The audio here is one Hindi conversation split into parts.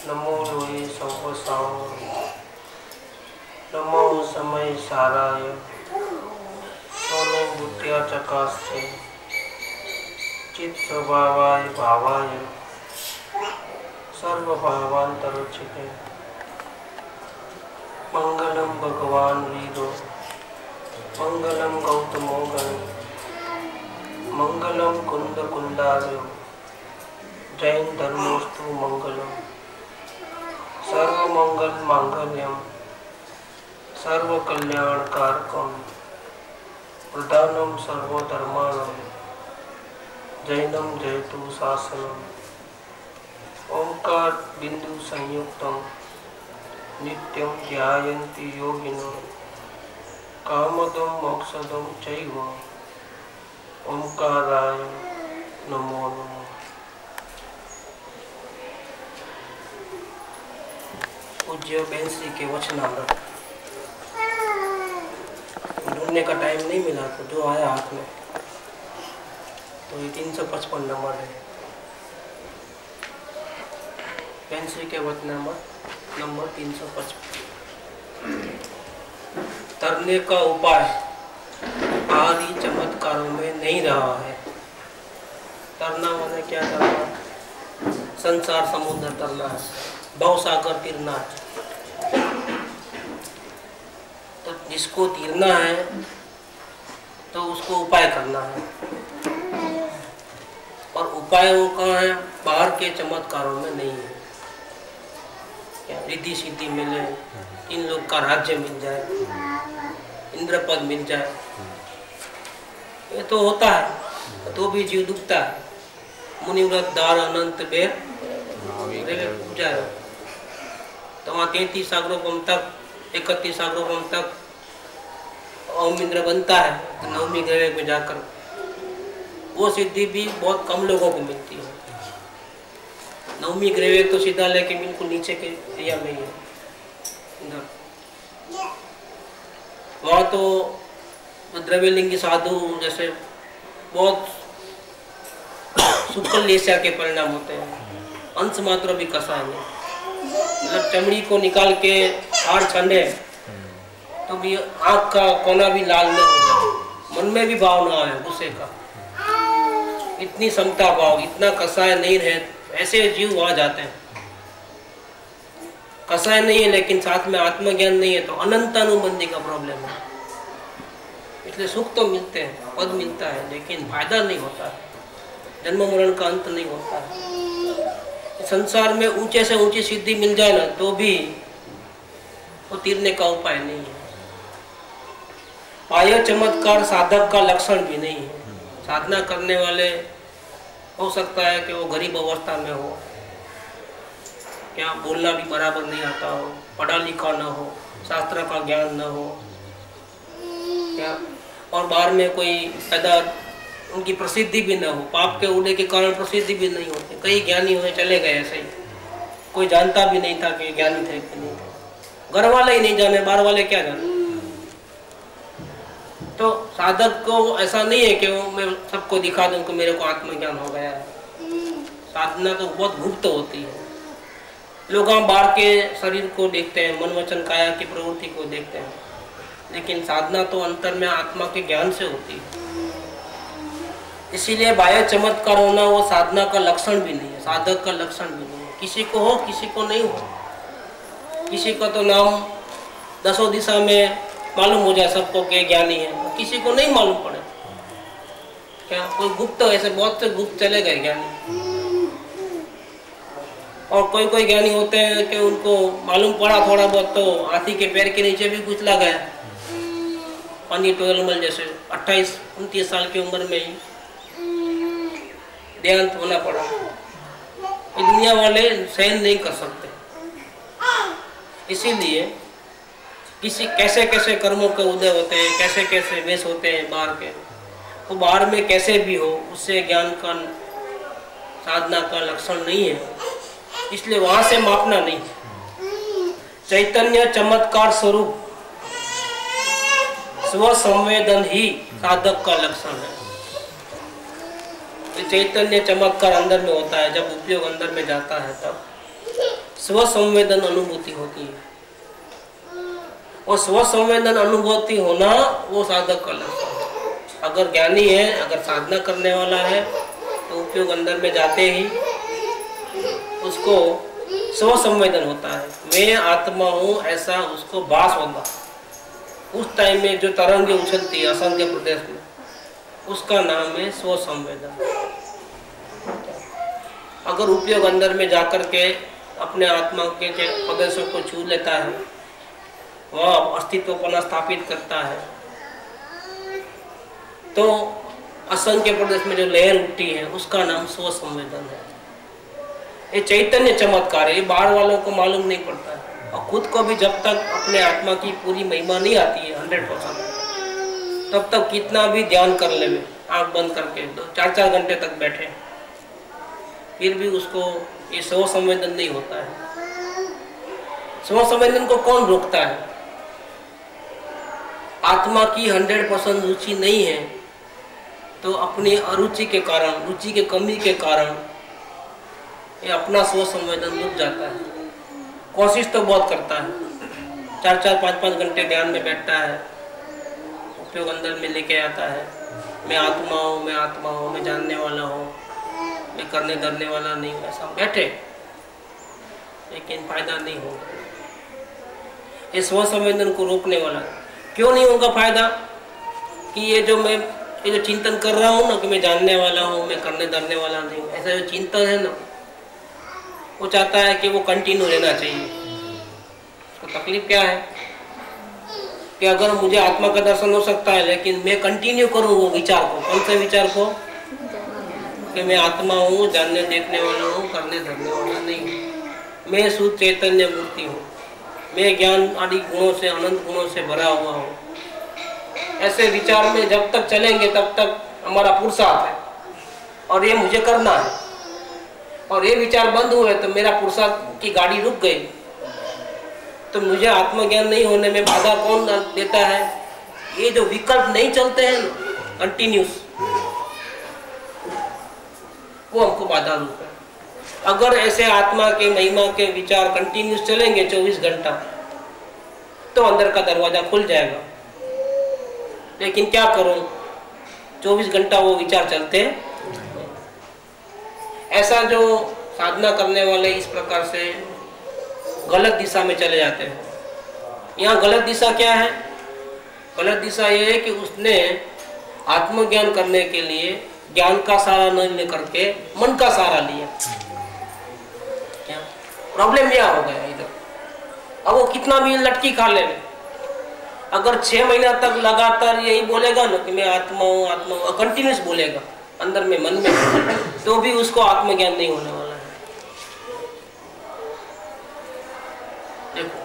नमो लोये संवसाओ, नमो समय साराय, सोनो बुद्धिया चकास्ते, चित स्वभावाय भावाय, सर्व भावांतरोचिते। मंगलम भगवान वीरो, मंगलम गौतमो गण, मंगलम कुंद कुंडार्यो, जैन धर्मोस्तु मंगलम। सर्व मंगल मांगल्यम, सर्व कल्याण कारकम, प्रधानम सर्वधर्माणम, जैनम जयतु शासनम। ओंकार बिंदु संयुक्तम नित्यं ध्यायन्ति योगिनो, कामदं मोक्षदं चैव, ओंकाराय नमो नमः। पूज्य बेंसी के वचनामृत ढूंढने का टाइम नहीं मिला तो जो आया हाथ में, तो ये 355 नंबर है। बेंसी के वचनामृत नंबर 355। तरने का उपाय आदि चमत्कारों में नहीं रहा है। तरना माने क्या करना? संसार समुद्र तरना है, भवसागर तीरना है। तो जिसको तीरना है तो उसको उपाय करना है, और उपाय वो कहाँ है? बाहर के चमत्कारों में नहीं है। रिद्धि सिद्धि मिले, इन लोग का राज्य मिल जाए, इंद्रपद मिल जाए, ये तो होता है, तो भी जीव दुखता है। मुनिव्रत दार अनंत बेर पूजा है, तो वहाँ 33 सागरोपम तक, 31 सागरोपम तक ओम इंद्र बनता है। तो नवमी ग्रह में जाकर वो सिद्धि भी बहुत कम लोगों को मिलती है। नवमी ग्रह तो सीधा लेके बिल्कुल नीचे के एरिया में ही है, वहाँ तो द्रव्यलिंगी साधु जैसे बहुत सुखल लेसिया के परिणाम होते हैं। अंश मात्र भी कसा नहीं, मतलब चमड़ी को निकाल के हाड़ छाने तो भी आँख का कोना भी लाल न हो जाए, मन में भी भाव ना आए गुस्से का, इतनी समता भाव, इतना कसाय नहीं रहे, ऐसे जीव वहाँ जाते हैं। कसाय नहीं है लेकिन साथ में आत्मज्ञान नहीं है, तो अनंतानुबंधी का प्रॉब्लम है। इसलिए सुख तो मिलते हैं, पद मिलता है, लेकिन फायदा नहीं होता है, जन्म मरण का अंत नहीं होता है। संसार में ऊंचे से ऊंची सिद्धि मिल जाए ना, तो भी वो तीरने का उपाय नहीं है। बाह्य चमत्कार साधक का लक्षण भी नहीं है। साधना करने वाले हो सकता है कि वो गरीब अवस्था में हो, क्या बोलना भी बराबर नहीं आता हो, पढ़ा लिखा न हो, शास्त्र का ज्ञान न हो, क्या और बाहर में कोई पैदा उनकी प्रसिद्धि भी न हो, पाप के उड़े के कारण प्रसिद्धि भी नहीं होती। कई ज्ञानी हुए चले गए ऐसे ही, कोई जानता भी नहीं था कि ज्ञानी थे कि नहीं थे, घर वाले ही नहीं जाने, बाहर वाले क्या जाने। तो साधक को ऐसा नहीं है कि मैं सबको दिखा दूं कि मेरे को आत्मज्ञान हो गया है। साधना तो बहुत गुप्त होती है। लोग हम बाहर के शरीर को देखते हैं, मन वचन काया की प्रवृत्ति को देखते हैं, लेकिन साधना तो अंतर में आत्मा के ज्ञान से होती है। इसीलिए बाह्य चमत्कार होना वो साधना का लक्षण भी नहीं है, साधक का लक्षण भी नहीं है। किसी को हो, किसी को नहीं हो। किसी का तो नाम दसों दिशा में मालूम हो जाए सबको के ज्ञानी है, किसी को नहीं मालूम पड़े। क्या कोई गुप्त, ऐसे बहुत से गुप्त चले गए ज्ञानी, और कोई कोई ज्ञानी होते हैं कि उनको मालूम पड़ा थोड़ा बहुत तो हाथी के पैर के नीचे भी कुछ लगा है। पानी टोलमल जैसे 28-29 साल की उम्र में ही देहांत होना पड़ा। दुनिया वाले सहन नहीं कर सकते। इसीलिए किसी कैसे कैसे कर्मों के उदय होते हैं, कैसे कैसे वेश होते हैं बाहर के, तो बाहर में कैसे भी हो, उससे ज्ञान का साधना का लक्षण नहीं है। इसलिए वहां से मापना नहीं। चैतन्य चमत्कार स्वरूप स्व संवेदन ही साधक का लक्षण है। तो चैतन्य चमत्कार अंदर में होता है, जब उपयोग अंदर में जाता है तब स्वसंवेदन अनुभूति होती है। और स्वसंवेदन अनुभूति होना वो साधक का लक्षण है। अगर ज्ञानी है, अगर साधना करने वाला है, तो उपयोग अंदर में जाते ही उसको स्वसंवेदन होता है। मैं आत्मा हूँ ऐसा उसको भास होगा। उस टाइम में जो तरंगे उछलती है असंख्य प्रदेश में, उसका नाम है स्वसंवेदन। अगर उपयोग अंदर में जाकर के अपने आत्मा के प्रदेशों को छू लेता है, वह अस्तित्वपना स्थापित करता है, तो असंख्य प्रदेश में जो लहर उठती है उसका नाम स्वसंवेदन है। ये चैतन्य चमत्कार है, ये बाहर वालों को मालूम नहीं पड़ता है। और खुद को भी जब तक अपने आत्मा की पूरी महिमा नहीं आती है 100%, तब तक कितना भी ध्यान कर ले, आंख बंद करके 4-4 घंटे तक बैठे, फिर भी उसको ये स्वसंवेदन नहीं होता है। स्वसंवेदन को कौन रोकता है? आत्मा की 100% रुचि नहीं है, तो अपनी अरुचि के कारण, रुचि के कमी के कारण ये अपना स्वसंवेदन रुक जाता है। कोशिश तो बहुत करता है, 4-4, 5-5 घंटे ध्यान में बैठता है, उपयोग अंदर में लेके आता है, मैं आत्मा हूँ, मैं आत्मा हूँ, मैं जानने वाला हूँ, मैं करने धरने वाला नहीं हूँ, ऐसा बैठे, लेकिन फायदा नहीं होगा। इस स्वसंवेदन को रोकने वाला क्यों नहीं होगा फायदा? कि ये जो चिंतन कर रहा हूँ ना, कि मैं जानने वाला हूँ, मैं करने धरने वाला नहीं हूँ, ऐसा जो चिंतन है ना, वो चाहता है कि वो कंटिन्यू रहना चाहिए। उसको तकलीफ क्या है कि अगर मुझे आत्मा का दर्शन हो सकता है, लेकिन मैं कंटिन्यू करूँ वो विचार को। कौन से विचार को? कि मैं आत्मा हूँ, जानने देखने वाला हूँ, करने धरने वाला नहीं हूँ, मैं शुद्ध चैतन्य मूर्ति हूँ, मैं ज्ञान आदि गुणों से, अनंत गुणों से भरा हुआ हूँ। ऐसे विचार में जब तक चलेंगे तब तक हमारा पुरुषार्थ है और ये मुझे करना है। और ये विचार बंद हुए तो मेरा पुरुषार्थ की गाड़ी रुक गई, तो मुझे आत्मज्ञान नहीं होने में बाधा कौन देता है? ये जो विकल्प नहीं चलते हैं ना कंटिन्यूस, वो हमको बाधा रूप है। अगर ऐसे आत्मा के महिमा के विचार कंटिन्यूस चलेंगे 24 घंटा, तो अंदर का दरवाजा खुल जाएगा। लेकिन क्या करूं, 24 घंटा वो विचार चलते हैं। ऐसा जो साधना करने वाले इस प्रकार से गलत दिशा में चले जाते हैं। यहाँ गलत दिशा क्या है? गलत दिशा ये है कि उसने आत्मज्ञान करने के लिए ज्ञान का सहारा न लेकर के मन का सहारा लिया। क्या प्रॉब्लम यह हो गया इधर? अब वो कितना भी लटकी खा ले, अगर 6 महीना तक लगातार यही बोलेगा ना कि मैं आत्मा हूँ, आत्मा हूँ, कंटिन्यूस बोलेगा अंदर में, मन में, तो भी उसको आत्मज्ञान नहीं होने वाला है। देखो,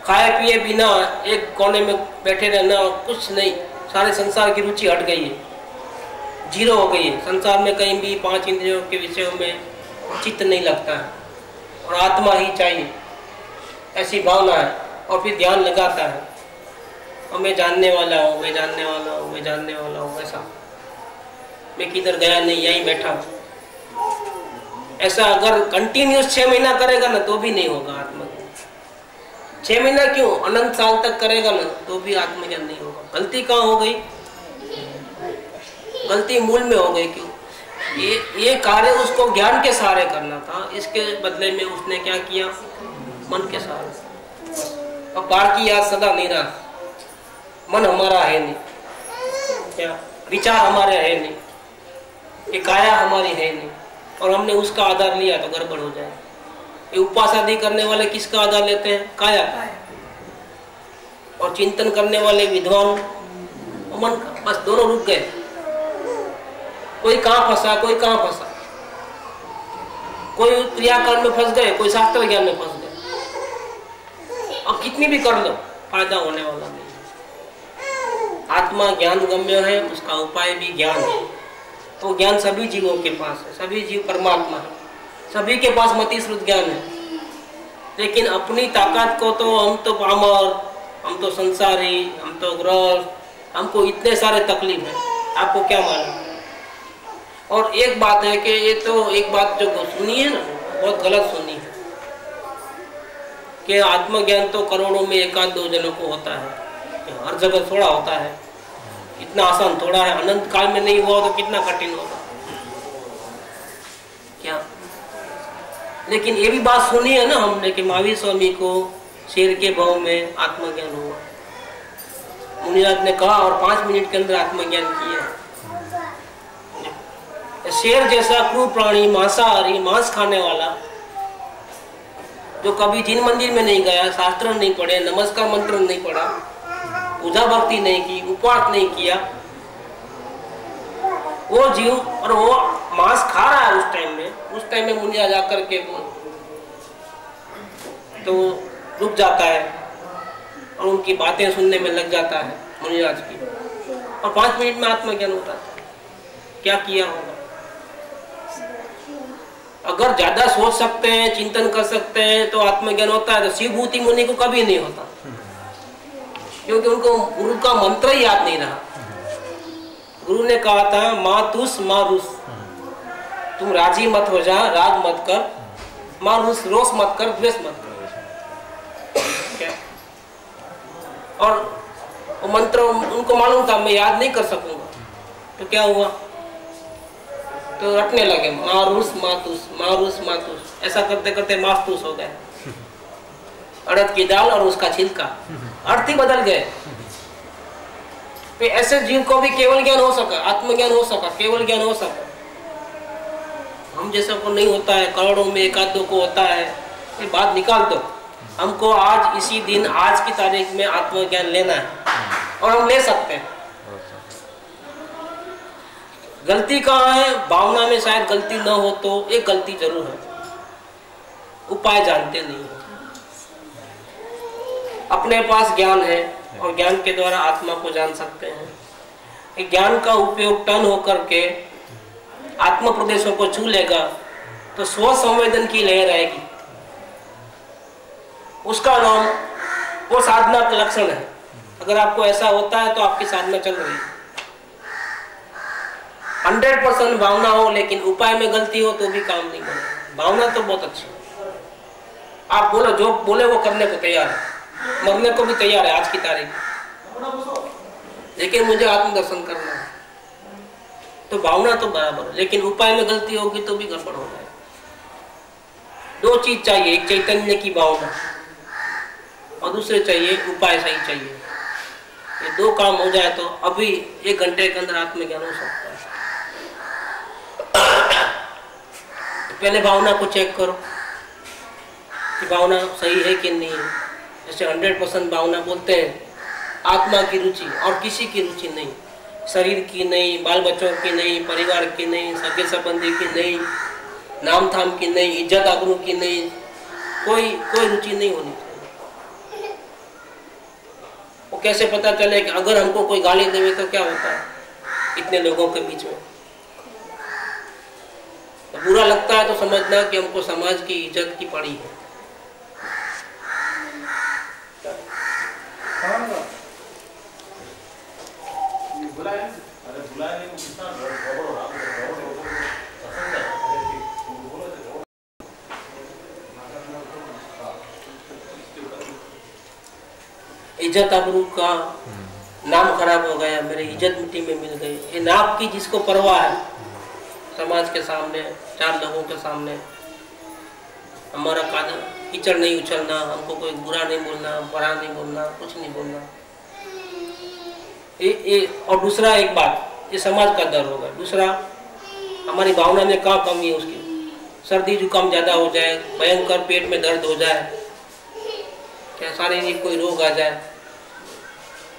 खाए पिए बिना एक कोने में बैठे रहना, कुछ नहीं, सारे संसार की रुचि हट गई है, जीरो हो गई है। संसार में कहीं भी 5 इंद्रियों के विषयों में चित्त नहीं लगता है और आत्मा ही चाहिए, ऐसी भावना है। और फिर ध्यान लगाता है और मैं जानने वाला हूँ, मैं जानने वाला हूँ, मैं जानने वाला हूँ, ऐसा मैं किधर गया नहीं, यहीं बैठा हूँ। ऐसा अगर कंटिन्यूस 6 महीना करेगा ना तो भी नहीं होगा आत्मज्ञान। 6 महीना क्यों, अनंत साल तक करेगा ना तो भी आत्मज्ञान नहीं होगा। गलती कहाँ हो गई? गलती मूल में हो गई। क्यों? ये कार्य उसको ज्ञान के सहारे करना था, इसके बदले में उसने क्या किया? मन के सहारे। और पार की याद सदा निराश, मन हमारा है नहीं, क्या विचार हमारे है नहीं, ये काया हमारी है नहीं, और हमने उसका आधार लिया तो गड़बड़ हो जाए। ये उपवास आदि करने वाले किसका आधार लेते हैं? काया का। और चिंतन करने वाले विद्वान मन का, बस दोनों रुक गए। कोई कहाँ फंसा, कोई कहाँ फंसा, कोई क्रियाकर्म में फंस गए, कोई शास्त्र ज्ञान में फंस गए। अब कितनी भी कर लो फायदा होने वाला नहीं। आत्मा ज्ञान गम्य है, उसका उपाय भी ज्ञान है। तो ज्ञान सभी जीवों के पास है, सभी जीव परमात्मा है, सभी के पास मति श्रुत ज्ञान है। लेकिन अपनी ताकत को तो हम तो पामर, हम तो संसारी, हम तो ग्रस्त, हमको इतने सारे तकलीफ है, आपको क्या मालूम। और एक बात है कि ये तो एक बात जो सुनी है ना, बहुत गलत सुनी है। कि आत्मज्ञान तो करोड़ों में एक आध दो जनों को होता है, हर जगह थोड़ा होता है, इतना आसान थोड़ा है। अनंत काल में नहीं हुआ तो कितना कठिन होगा क्या। लेकिन ये भी बात सुनी है ना हमने कि महावीर स्वामी को शेर के भाव में आत्मज्ञान हुआ। मुनिराज ने कहा और 5 मिनट के अंदर आत्मज्ञान किया। शेर जैसा क्रूर प्राणी, मांसाहारी, मांस खाने वाला, जो कभी जिन मंदिर में नहीं गया, शास्त्र नहीं पढ़े, नमस्कार मंत्र नहीं पढ़ा, पूजा भक्ति नहीं की, उपवास नहीं किया, वो जीव और वो मांस खा रहा है उस टाइम में मुनिराज आकर के तो रुक जाता है और उनकी बातें सुनने में लग जाता है मुनिराज की, और 5 मिनट में आत्मज्ञान होता है। क्या किया होगा? अगर ज्यादा सोच सकते हैं, चिंतन कर सकते हैं तो आत्मज्ञान होता है। तो शिवभूति मुनि को कभी नहीं होता, क्योंकि उनको गुरु का मंत्र ही याद नहीं रहा। गुरु ने कहा था मातुस मारुस, तुम राजी मत हो जा, राग मत कर, मारुस रोष मत कर, द्वेष मत कर। क्या? और वो मंत्र उनको मालूम था मैं याद नहीं कर सकूंगा, तो क्या हुआ? तो रटने लगे मारुस मातुस, मारुस मातुस, ऐसा करते करते मास्तुस हो गए। अड़द की दाल और उसका छिलका, अर्थ ही बदल गए। तो ऐसे जीव को भी केवल ज्ञान हो सका, आत्मज्ञान हो सका, केवल ज्ञान हो सका। हम जैसा को नहीं होता है, करोड़ों में एक आध दो को होता है। ये बात निकाल दो, हमको आज इसी दिन, आज की तारीख में आत्मज्ञान लेना है और हम ले सकते हैं। गलती कहाँ है? भावना में शायद गलती न हो तो एक गलती जरूर है, उपाय जानते नहीं हो। अपने पास ज्ञान है और ज्ञान के द्वारा आत्मा को जान सकते हैं। ज्ञान का उपयोग टन होकर के आत्म प्रदेशों को छू लेगा तो स्व संवेदन की लहर आएगी। उसका नाम वो साधना का लक्षण है। अगर आपको ऐसा होता है तो आपकी साधना चल रही है। 100% भावना हो लेकिन उपाय में गलती हो तो भी काम नहीं बने। भावना तो बहुत अच्छी है, आप बोलो जो बोले वो करने को तैयार है, मरने को भी तैयार है आज की तारीख, लेकिन मुझे आत्मदर्शन करना है, तो भावना तो बराबर है। लेकिन उपाय में गलती होगी तो भी गड़बड़ हो जाए। 2 चीज चाहिए, एक चैतन्य की भावना और दूसरे चाहिए उपाय सही चाहिए। ये 2 काम हो जाए तो अभी 1 घंटे के अंदर आत्मज्ञान हो सकता है। पहले भावना को चेक करो कि भावना सही है कि नहीं है। जैसे 100% भावना बोलते हैं, आत्मा की रुचि और किसी की रुचि नहीं, शरीर की नहीं, बाल बच्चों की नहीं, परिवार की नहीं, सगे संबंधी की नहीं, नाम थाम की नहीं, इज्जत आबरू की नहीं, कोई रुचि नहीं होनी चाहिए। वो कैसे पता चले कि अगर हमको कोई गाली देवे तो क्या होता है इतने लोगों के बीच में? तो बुरा लगता है तो समझना कि हमको समाज की इज्जत की पड़ी है। इज्जत आबरू का नाम खराब हो गया, मेरी इज्जत मिट्टी में मिल गई। ये नाप की जिसको परवाह है, समाज के सामने, 4 लोगों के सामने हमारा कीचड़ नहीं उछलना, हमको कोई बुरा नहीं बोलना, बड़ा नहीं बोलना, कुछ नहीं बोलना। ये और दूसरा एक बात, ये समाज का डर होगा। दूसरा, हमारी भावना में कहाँ कमी है उसकी? सर्दी जुकाम ज़्यादा हो जाए, भयंकर पेट में दर्द हो जाए, क्या शारीरिक कोई रोग आ जाए,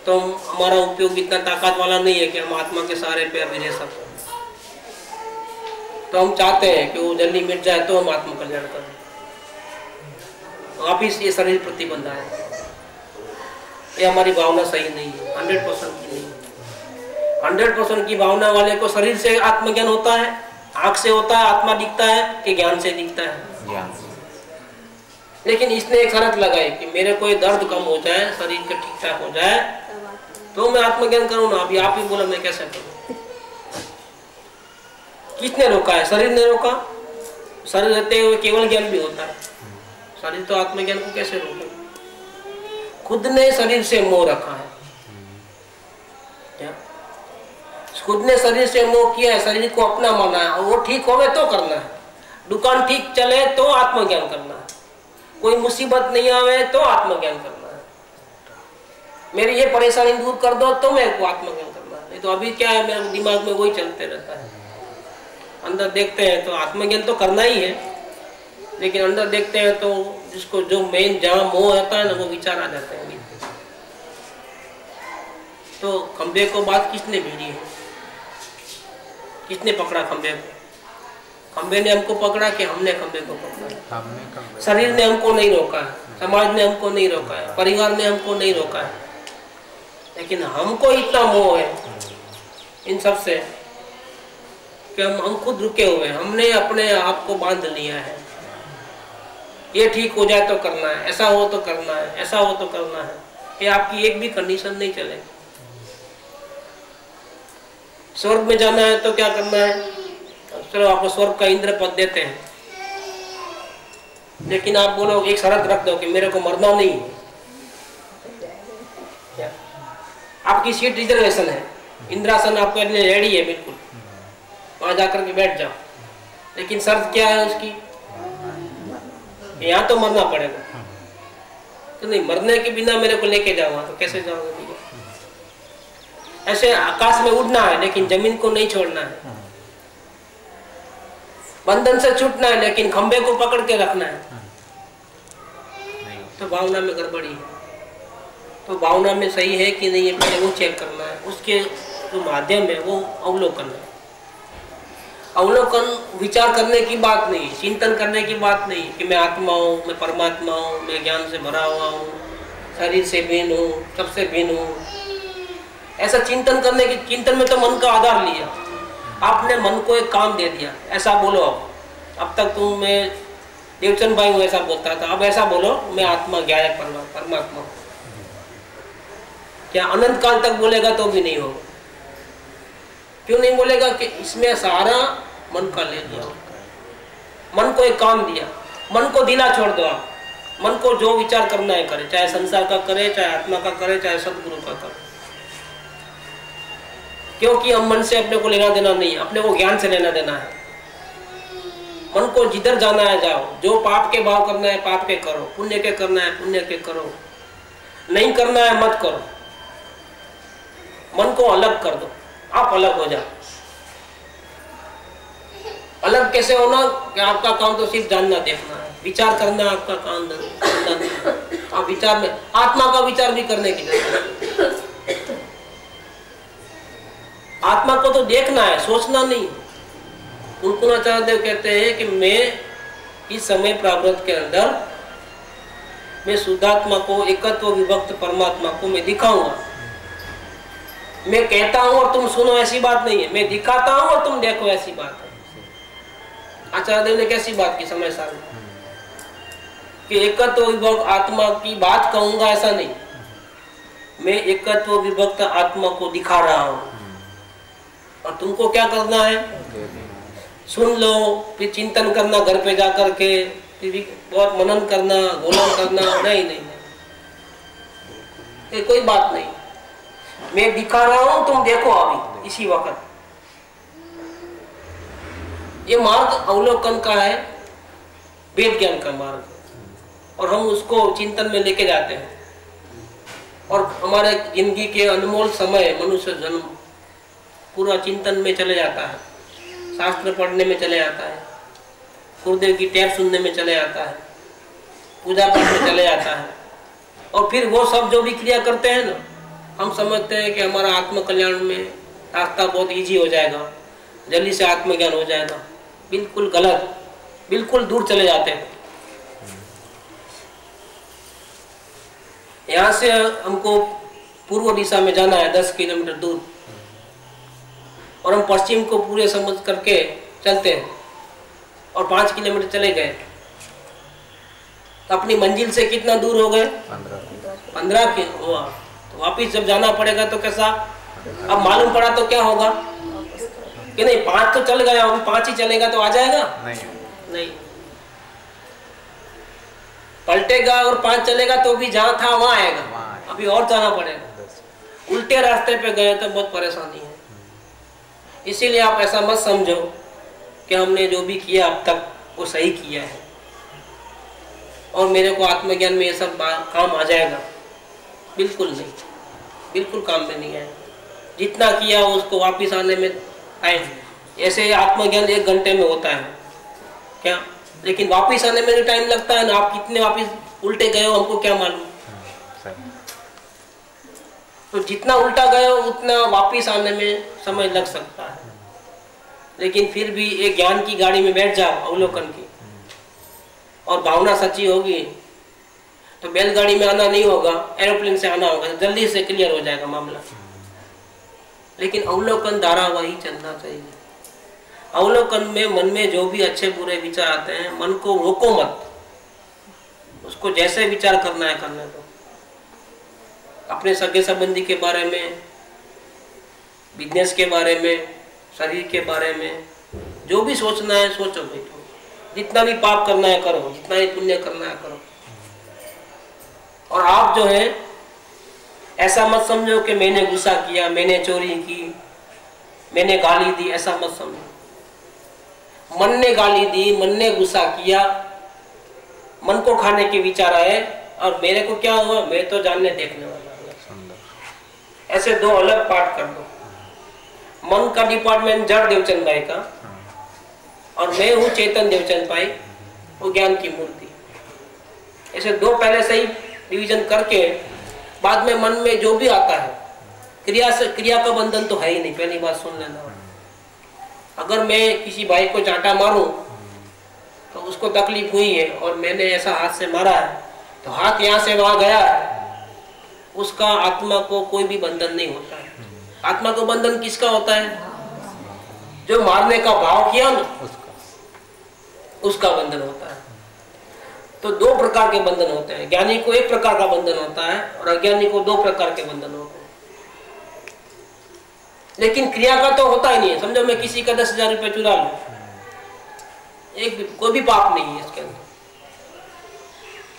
तो हमारा उपयोग इतना ताकत वाला नहीं है कि हम आत्मा के सहारे पे अभी रह सकते। तो हम चाहते हैं कि वो जल्दी मिट जाए तो हम आत्म कल्याण करें। वापिस ये शरीर प्रतिबंध है, ये हमारी भावना सही नहीं है, 100% की नहीं है। 100% की भावना वाले को शरीर से आत्मज्ञान होता है, आंख से होता है, आत्मा दिखता है कि ज्ञान से दिखता है? ज्ञान। लेकिन इसने एक शर्त लगाई कि मेरे कोई दर्द कम हो जाए, शरीर का ठीक ठाक हो जाए तो मैं आत्मज्ञान करूँ ना। अभी आप ही बोला मैं कैसे करूँ? किसने रोका है? शरीर ने रोका। शरीर रहते हुए केवल ज्ञान भी होता है, शरीर तो आत्मज्ञान को कैसे रोके? खुद ने शरीर से मोह रखा है, क्या खुद ने शरीर से मोह किया है, शरीर को अपना माना है, और वो ठीक होवे तो करना है। दुकान ठीक चले तो आत्मज्ञान करना है, कोई मुसीबत नहीं आवे तो आत्मज्ञान करना है, मेरी ये परेशानी दूर कर दो तो मेरे को आत्मज्ञान करना है। नहीं तो अभी क्या है, मेरे दिमाग में वही चलते रहता है। अंदर देखते हैं तो आत्मज्ञान तो करना ही है, लेकिन अंदर देखते हैं तो जिसको जो मेन जहाँ मोह रहता है ना, वो विचार आ जाते हैं। तो खंबे को बात किसने भिड़ी है? किसने पकड़ा खंबे को? खंबे ने हमको पकड़ा कि हमने खंबे को पकड़ा? शरीर ने हमको नहीं रोका है, समाज ने हमको नहीं रोका है, परिवार ने हमको नहीं रोका है, लेकिन हमको इतना मोह है इन सब से कि हम खुद रुके हुए हैं। हमने अपने आप को बांध लिया है, ये ठीक हो जाए तो करना है, ऐसा हो तो करना है, ऐसा हो तो करना है। ये आपकी एक भी कंडीशन नहीं चलेगी। स्वर्ग में जाना है तो क्या करना है? चलो आपको स्वर्ग का इंद्र पद देते हैं, लेकिन आप बोलो एक शर्त रख दो कि मेरे को मरना नहीं। आपकी सीट रिजर्वेशन है, इंद्रासन आपके लिए रेडी है, बिल्कुल वहां जाकर के बैठ जाओ, लेकिन शर्त क्या है उसकी? यहाँ तो मरना पड़ेगा। तो नहीं, मरने के बिना मेरे को लेके जाओ, तो कैसे जाओगे? ऐसे आकाश में उड़ना है लेकिन जमीन को नहीं छोड़ना है, बंधन से छूटना है लेकिन खंबे को पकड़ के रखना है। तो भावना में गड़बड़ी है। तो भावना में सही है कि नहीं है, पहले वो चेक करना है। उसके जो माध्यम है वो अवलोकन है। अवलोकन विचार करने की बात नहीं, चिंतन करने की बात नहीं कि मैं आत्मा हूँ, मैं परमात्मा हूँ, मैं ज्ञान से भरा हुआ हूँ, शरीर से भिन्न हूँ, सबसे भिन्न हूँ। ऐसा चिंतन करने की, चिंतन में तो मन का आधार लिया, आपने मन को एक काम दे दिया, ऐसा बोलो। अब तक तुम मैं देवचंद भाई हूँ ऐसा बोलता था, अब ऐसा बोलो मैं आत्मा ज्ञान परमात्मा हूँ। क्या अनंत काल तक बोलेगा तो भी नहीं होगा? क्यों नहीं बोलेगा? कि इसमें सारा मन का ले लिया, मन को एक काम दिया, मन को ढीला छोड़ दो। आप मन को जो विचार करना है करे, चाहे संसार का करे, चाहे आत्मा का करे, चाहे सदगुरु का करे, क्योंकि हम मन से अपने को लेना देना नहीं, अपने को ज्ञान से लेना देना है। मन को जिधर जाना है जाओ, जो पाप के भाव करना है पाप के करो, पुण्य के करना है पुण्य के करो, नहीं करना है मत करो। मन को अलग कर दो, आप अलग हो जाओ। अलग कैसे होना? कि आपका काम तो सिर्फ जानना देखना है, विचार करना आपका काम नहीं। आप विचार में आत्मा का विचार भी करने की जरूरत है। आत्मा को तो देखना है, सोचना नहीं। कुलकुनाचार्य देव कहते हैं कि मैं इस समय प्रारब्ध के अंदर मैं शुद्धात्मा को, एकत्व विभक्त परमात्मा को मैं दिखाऊंगा। मैं कहता हूं और तुम सुनो ऐसी बात नहीं है, मैं दिखाता हूं और तुम देखो ऐसी बात है। आचार्य देव ने कैसी बात की समय साल कि एकत्व विभक्त आत्मा की बात कहूंगा, ऐसा नहीं, मैं एकत्व विभक्त आत्मा को दिखा रहा हूं और तुमको क्या करना है? सुन लो, फिर चिंतन करना घर पे जाकर के, फिर बहुत मनन करना, गोलन करना, नहीं नहीं, ये कोई बात नहीं। मैं दिखा रहा हूं, तुम देखो अभी इसी वक्त। ये मार्ग अवलोकन का है, वेद ज्ञान का मार्ग, और हम उसको चिंतन में लेके जाते हैं। और हमारे जिंदगी के अनमोल समय, मनुष्य जन्म पूरा चिंतन में चले जाता है, शास्त्र पढ़ने में चले जाता है, गुरुदेव की टैप सुनने में चले जाता है, पूजा पाठ में चले जाता है। और फिर वो सब जो भी क्रिया करते हैं ना, हम समझते हैं कि हमारा आत्म कल्याण में रास्ता बहुत इजी हो जाएगा, जल्दी से आत्मज्ञान हो जाएगा। बिल्कुल गलत, बिल्कुल दूर चले जाते हैं। यहाँ से हमको पूर्व दिशा में जाना है 10 किलोमीटर दूर, और हम पश्चिम को पूरे समझ करके चलते हैं और 5 किलोमीटर चले गए, तो अपनी मंजिल से कितना दूर हो गए? 15 की। तो वापिस जब जाना पड़ेगा तो कैसा? अब मालूम पड़ा तो क्या होगा कि नहीं 5 तो चल गया, अभी 5 ही चलेगा तो आ जाएगा? नहीं। पलटेगा और 5 चलेगा तो भी जहाँ था वहाँ आएगा, अभी और जाना पड़ेगा। उल्टे रास्ते पे गए तो बहुत परेशानी है। इसीलिए आप ऐसा मत समझो कि हमने जो भी किया अब तक वो सही किया है और मेरे को आत्मज्ञान में ये सब काम आ जाएगा। बिल्कुल नहीं, बिल्कुल काम में नहीं आएगा। जितना किया उसको वापस आने में टाइम, ऐसे आत्मज्ञान 1 घंटे में होता है क्या, लेकिन वापस आने में जो टाइम लगता है ना, आप कितने वापस उल्टे गए हो हमको क्या मालूम। तो जितना उल्टा गए हो उतना वापस आने में समय लग सकता है, लेकिन फिर भी एक ज्ञान की गाड़ी में बैठ जाओ अवलोकन की, और भावना सच्ची होगी तो बैलगाड़ी में आना नहीं होगा, एरोप्लेन से आना होगा, जल्दी से क्लियर हो जाएगा मामला। लेकिन अवलोकन धारावाही चलना चाहिए। अवलोकन में मन में जो भी अच्छे बुरे विचार आते हैं, मन को रोको मत, उसको जैसे विचार करना है करने दो। अपने सगे संबंधी के बारे में, बिजनेस के बारे में, शरीर के बारे में जो भी सोचना है सोचो भाई। जितना भी पाप करना है करो, जितना भी पुण्य करना है करो। और आप जो है ऐसा मत समझो कि मैंने गुस्सा किया, मैंने चोरी की, मैंने गाली दी, ऐसा मत समझो। मन ने गाली दी, मन ने गुस्सा किया, मन को खाने के विचार आए और मेरे को क्या हुआ, मैं तो जानने देखने वाला हूँ। ऐसे 2 अलग पार्ट कर दो। मन का डिपार्टमेंट जड़ देवचंद भाई का और मैं हूँ चेतन देवचंद भाई, वो ज्ञान की मूर्ति। ऐसे 2 पहले सही डिवीजन करके बाद में मन में जो भी आता है, क्रिया का बंधन तो है ही नहीं, पहली बात सुन लेना। अगर मैं किसी भाई को चांटा मारूं तो उसको तकलीफ हुई है और मैंने ऐसा हाथ से मारा है तो हाथ यहाँ से वहां गया है, उसका आत्मा को कोई भी बंधन नहीं होता है। आत्मा को बंधन किसका होता है, जो मारने का भाव किया ना उसका बंधन होता है। तो 2 प्रकार के बंधन होते हैं। ज्ञानी को 1 प्रकार का बंधन होता है और अज्ञानी को 2 प्रकार के बंधन होते हैं। लेकिन क्रिया का तो होता ही नहीं है। समझो मैं किसी का 10,000 रुपये चुरा लूं, कोई भी पाप नहीं है इसके अंदर,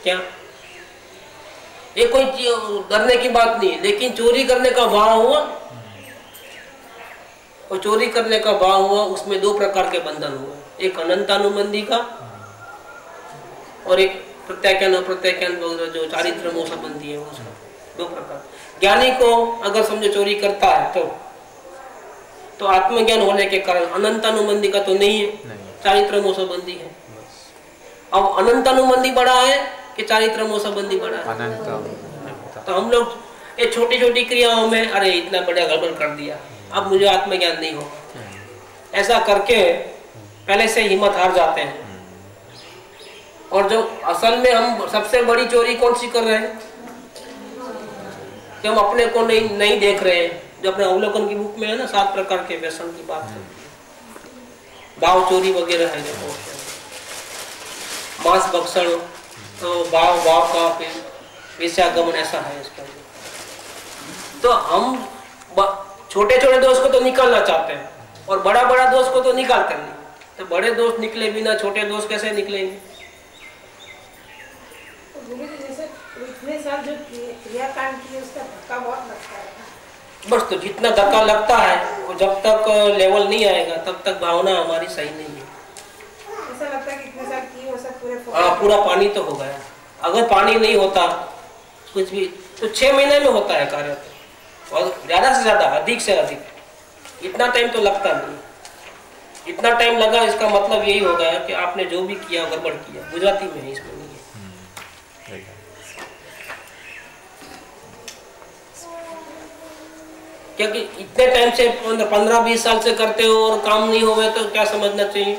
क्या ये कोई डरने की बात नहीं है। लेकिन चोरी करने का भाव हुआ, और चोरी करने का भाव हुआ, उसमें 2 प्रकार के बंधन हुए, एक अनंतानुबंधी का और एक प्रत्याख्यान अप्रत्याख्यान जो चारित्र मोह संबंधी है उसका। 2 प्रकार। ज्ञानी को अगर समझो चोरी करता है तो आत्मज्ञान होने के कारण अनंतानुबंधी का तो नहीं है, चारित्र मोह संबंधी है। अब अनंतानुबंधी बड़ा है कि चारित्र मोह संबंधी बड़ा है? तो हम लोग ये छोटी छोटी क्रियाओं में अरे इतना बड़ा गड़बड़ कर दिया, अब मुझे आत्मज्ञान नहीं हो, ऐसा करके पहले से हिम्मत हार जाते हैं। और जो असल में हम सबसे बड़ी चोरी कौन सी कर रहे हैं कि हम अपने को नहीं देख रहे हैं। जो अपने अवलोकन की बुक में है ना 7 प्रकार के व्यसन की बात है, भाव चोरी वगैरह है, देखो मांस भक्षण, तो भाव का वेश्यागमन, ऐसा है इसका। तो हम छोटे छोटे दोष को तो निकालना चाहते हैं और बड़ा बड़ा दोष को तो निकालते नहीं। तो बड़े दोष निकले बिना छोटे दोष कैसे निकलेंगे? जैसे इतने साल जो क्रियाकांड किए उसका धक्का बहुत लगता है। बस तो जितना धक्का लगता है और जब तक लेवल नहीं आएगा तब तक भावना हमारी सही नहीं है। ऐसा लगता है कि इतने साल किए वो सब पूरा पानी तो हो गया। अगर पानी नहीं होता कुछ भी तो 6 महीने में होता है कार्य, और ज्यादा से ज्यादा, अधिक से अधिक, इतना टाइम तो लगता नहीं। इतना टाइम लगा इसका मतलब यही हो गया कि आपने जो भी किया गड़बड़ किया। गुजराती में है, इसमें नहीं है। क्योंकि इतने टाइम से 15-20 साल से करते हो और काम नहीं हो गए तो क्या समझना चाहिए?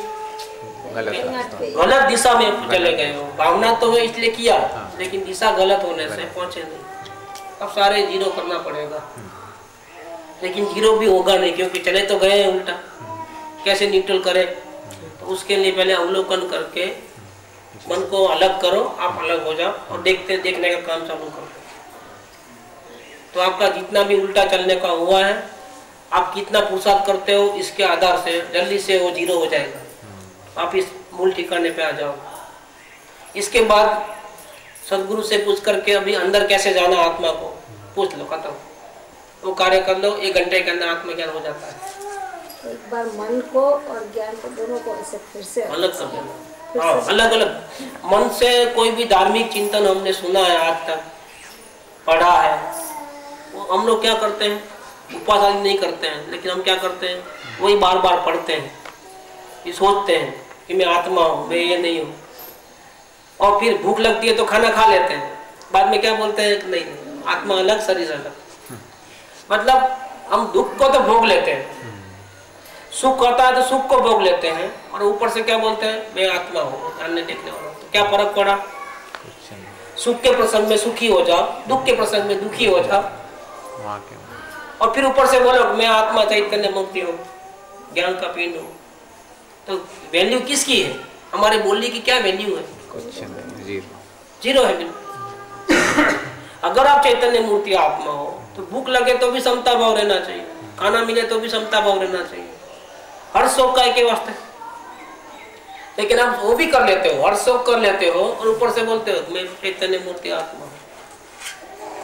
गलत दिशा में चले गए हो। भावना तो है इसलिए किया, लेकिन दिशा गलत होने से पहुंचे नहीं। अब सारे 0 करना पड़ेगा, लेकिन 0 भी होगा नहीं क्योंकि चले तो गए उल्टा। कैसे न्यूट्रल करें? तो उसके लिए पहले अवलोकन करके मन को अलग करो, आप अलग हो जाओ और देखने का काम चालू करो। तो आपका जितना भी उल्टा चलने का हुआ है, आप कितना पुरुषार्थ करते हो इसके आधार से जल्दी से वो 0 हो जाएगा। आप इस मूल ठिकाने पे आ जाओ। इसके बाद सदगुरु से पूछ करके अभी अंदर कैसे जाना आत्मा को पूछ लो, खत्म। वो कार्य कर लो, 1 घंटे के अंदर आत्मज्ञान हो जाता है। तो एक बार मन को और ज्ञान को दोनों को ऐसे फिर से अलग कर देना। हाँ, अलग अलग। मन से कोई भी धार्मिक चिंतन हमने सुना है, आज तक पढ़ा है, वो हम लोग क्या करते हैं, उपवास आदि नहीं करते हैं, लेकिन हम क्या करते हैं, वही बार बार पढ़ते हैं, ये सोचते हैं कि मैं आत्मा हूँ, मैं ये नहीं हूँ। और फिर भूख लगती है तो खाना खा लेते हैं, बाद में क्या बोलते हैं, नहीं आत्मा अलग शरीर अलग। मतलब हम दुख को तो भोग लेते हैं, सुख होता है तो सुख को भोग लेते हैं, और ऊपर से क्या बोलते हैं, मैं आत्मा हूँ, जानने देखने वाला। तो क्या फर्क पड़ा, सुख के प्रसंग में सुखी हो जाओ, दुख के प्रसंग में दुखी हो जाओ, और फिर ऊपर से बोलो मैं आत्मा चैतन्य मुक्ति हूँ, ज्ञान का पिंड हूँ। तो वैल्यू किसकी है, हमारे बोलने की क्या वैल्यू है, जीरो है बिल्कुल। अगर आप चैतन्य मूर्ति आत्मा हो तो भूख लगे तो भी समता भाव रहना चाहिए, खाना मिले तो भी समता भाव रहना चाहिए, हर शौक का के वास्ते। लेकिन आप वो भी कर लेते हो, हर शौक कर लेते हो, और ऊपर से बोलते हो मैं चैतन्य मूर्ति आत्मा हूँ।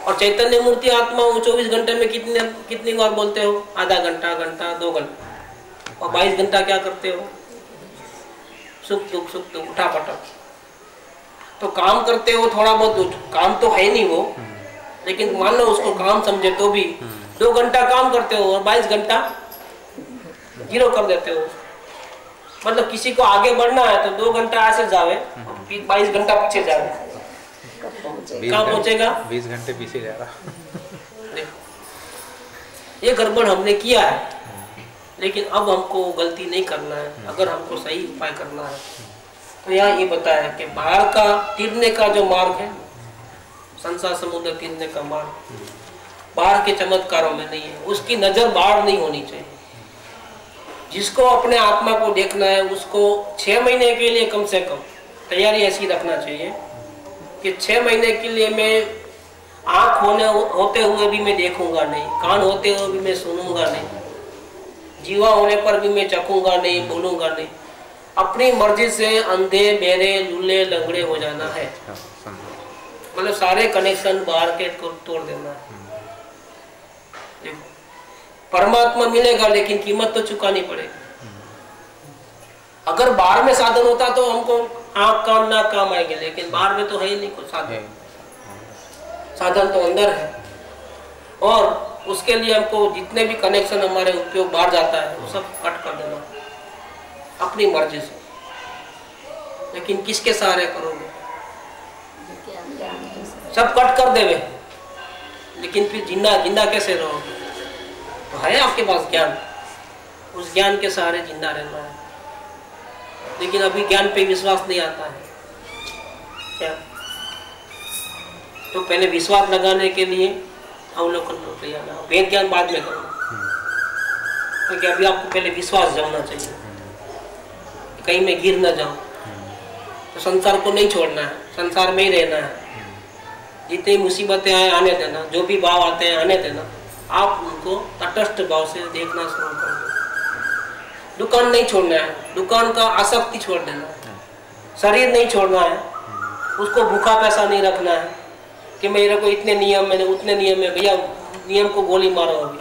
और चैतन्य मूर्ति आत्मा हूँ 24 घंटे में कितनी बार बोलते हो, आधा घंटा, घंटा, 2 घंटा, और 22 घंटा क्या करते हो, सुख दुख उठा पटक। तो काम करते हो थोड़ा बहुत, काम तो है नहीं वो, लेकिन मान लो उसको काम समझे तो भी 2 घंटा काम करते हो और 22 घंटा जीरो कर देते हो। मतलब किसी को आगे बढ़ना है तो 2 घंटा ऐसे जावे, 22 घंटा पीछे जावे, कहाँ पहुंचेगा, 20 घंटे पीछे जा रहा। देखो ये गड़बड़ हमने किया है, लेकिन अब हमको गलती नहीं करना है। अगर हमको सही उपाय करना है तो यहाँ ये बताया कि बाहर का तीरने का जो मार्ग है, संसार समुद्र तीरने का मार्ग बाहर के चमत्कारों में नहीं है, उसकी नजर बाहर नहीं होनी चाहिए। जिसको अपने आत्मा को देखना है उसको 6 महीने के लिए कम से कम तैयारी ऐसी रखना चाहिए कि 6 महीने के लिए मैं आँख होते हुए भी मैं देखूंगा नहीं, कान होते हुए भी मैं सुनूंगा नहीं, जीवा होने पर भी मैं चखूंगा नहीं, बोलूंगा नहीं। अपनी मर्जी से अंधे बेरे लूले लंगड़े हो जाना है, मतलब सारे कनेक्शन बाहर के तोड़ देना है। देखो परमात्मा मिलेगा लेकिन कीमत तो चुकानी पड़ेगी। अगर बाहर में साधन होता तो हमको आँख कान ना काम आएंगे, लेकिन बाहर में तो है ही नहीं कुछ साधन, साधन तो अंदर है। और उसके लिए हमको जितने भी कनेक्शन हमारे उपयोग बाहर जाता है वो सब कट कर देना अपनी मर्जी से। लेकिन किसके सहारे करोगे, सब कट कर देवे, लेकिन फिर जिंदा कैसे रहोगे। तो है आपके पास ज्ञान, उस ज्ञान के सहारे जिंदा रहना है। लेकिन अभी ज्ञान पे विश्वास नहीं आता है क्या, तो पहले विश्वास लगाने के लिए अवलोकन प्रक्रिया ना, वेद ज्ञान बाद में करना, क्योंकि अभी आपको पहले विश्वास जमना चाहिए, कहीं में गिर ना जाओ। तो संसार को नहीं छोड़ना है, संसार में ही रहना है। जितनी मुसीबतें आए आने देना, जो भी भाव आते हैं आने देना, आप उनको तटस्थ भाव से देखना शुरू कर दो। दुकान नहीं छोड़ना है, दुकान का आसक्ति छोड़ देना है। शरीर नहीं छोड़ना है, उसको भूखा पैसा नहीं रखना है कि मेरे को इतने नियम, मैंने उतने नियम है, भैया नियम को गोली मारो अभी।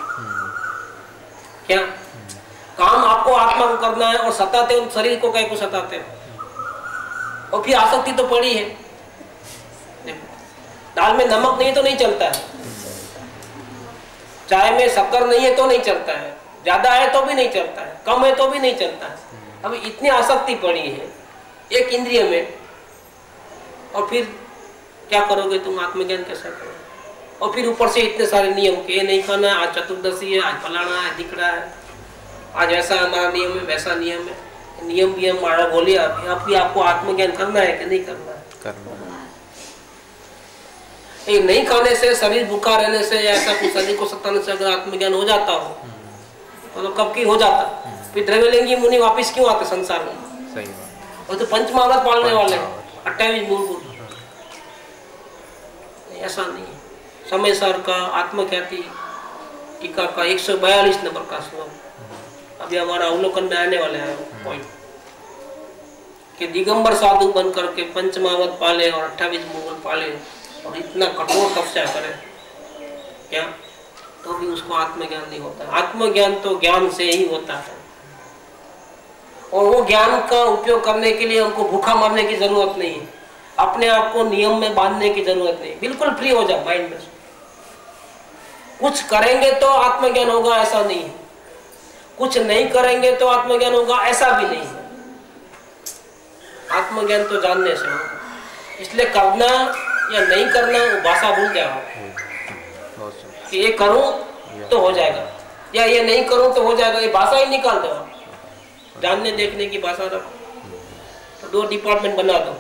क्या काम आपको आत्मा को करना है और सताते हो शरीर को, कहीं को सताते हो, और फिर आसक्ति तो पड़ी है। दाल में नमक नहीं तो नहीं चलता है, चाय में शक्कर नहीं है तो नहीं चलता है, ज्यादा है तो भी नहीं चलता है, कम है तो भी नहीं चलता है। अभी इतनी आसक्ति पड़ी है एक इंद्रिय में, और फिर क्या करोगे तुम, आत्मज्ञान कैसे करोगे। और फिर ऊपर से इतने सारे नियम के, ये नहीं खाना, आज चतुर्दशी है, आज फलाना है, दिख रहा है, आज ऐसा हमारा नियम है, वैसा नियम है। नियम भी हम मारा बोलिए, अभी आपको आत्मज्ञान करना है कि नहीं करना है, करना है। ये नहीं खाने से, शरीर भूखा रहने से, या ऐसा कुछ शरीर को सताने से अगर आत्मज्ञान हो जाता हो तो कब की हो जाता। फिर द्रव्यलिंगी मुनि वापिस क्यों आते संसार में, सही बात। वो तो पंचमहाभूत पालने वाले 28 मूलभूत, ऐसा नहीं है। समय सर का आत्मख्याति टीका का 142 नंबर का श्लोक अभी हमारा अवलोकन में आने वाला है पॉइंट। कि दिगंबर साधु बन करके पंचमावत पाले और 28 मुगल पाले और इतना कठोर तपस्या करे क्या, तो भी उसको आत्मज्ञान नहीं होता। आत्मज्ञान तो ज्ञान से ही होता है, और वो ज्ञान का उपयोग करने के लिए हमको भूखा मरने की जरूरत नहीं है, अपने आप को नियम में बांधने की जरूरत नहीं, बिल्कुल फ्री हो जाए माइंड में। कुछ करेंगे तो आत्मज्ञान होगा ऐसा नहीं है, कुछ नहीं करेंगे तो आत्मज्ञान होगा ऐसा भी नहीं है। आत्मज्ञान तो जानने से होगा, इसलिए करना या नहीं करना वो भाषा भूल जाओ कि ये करूं तो हो जाएगा या ये नहीं करूं तो हो जाएगा, ये भाषा ही निकाल दो। जानने देखने की भाषा रखो, तो 2 डिपार्टमेंट बना दो।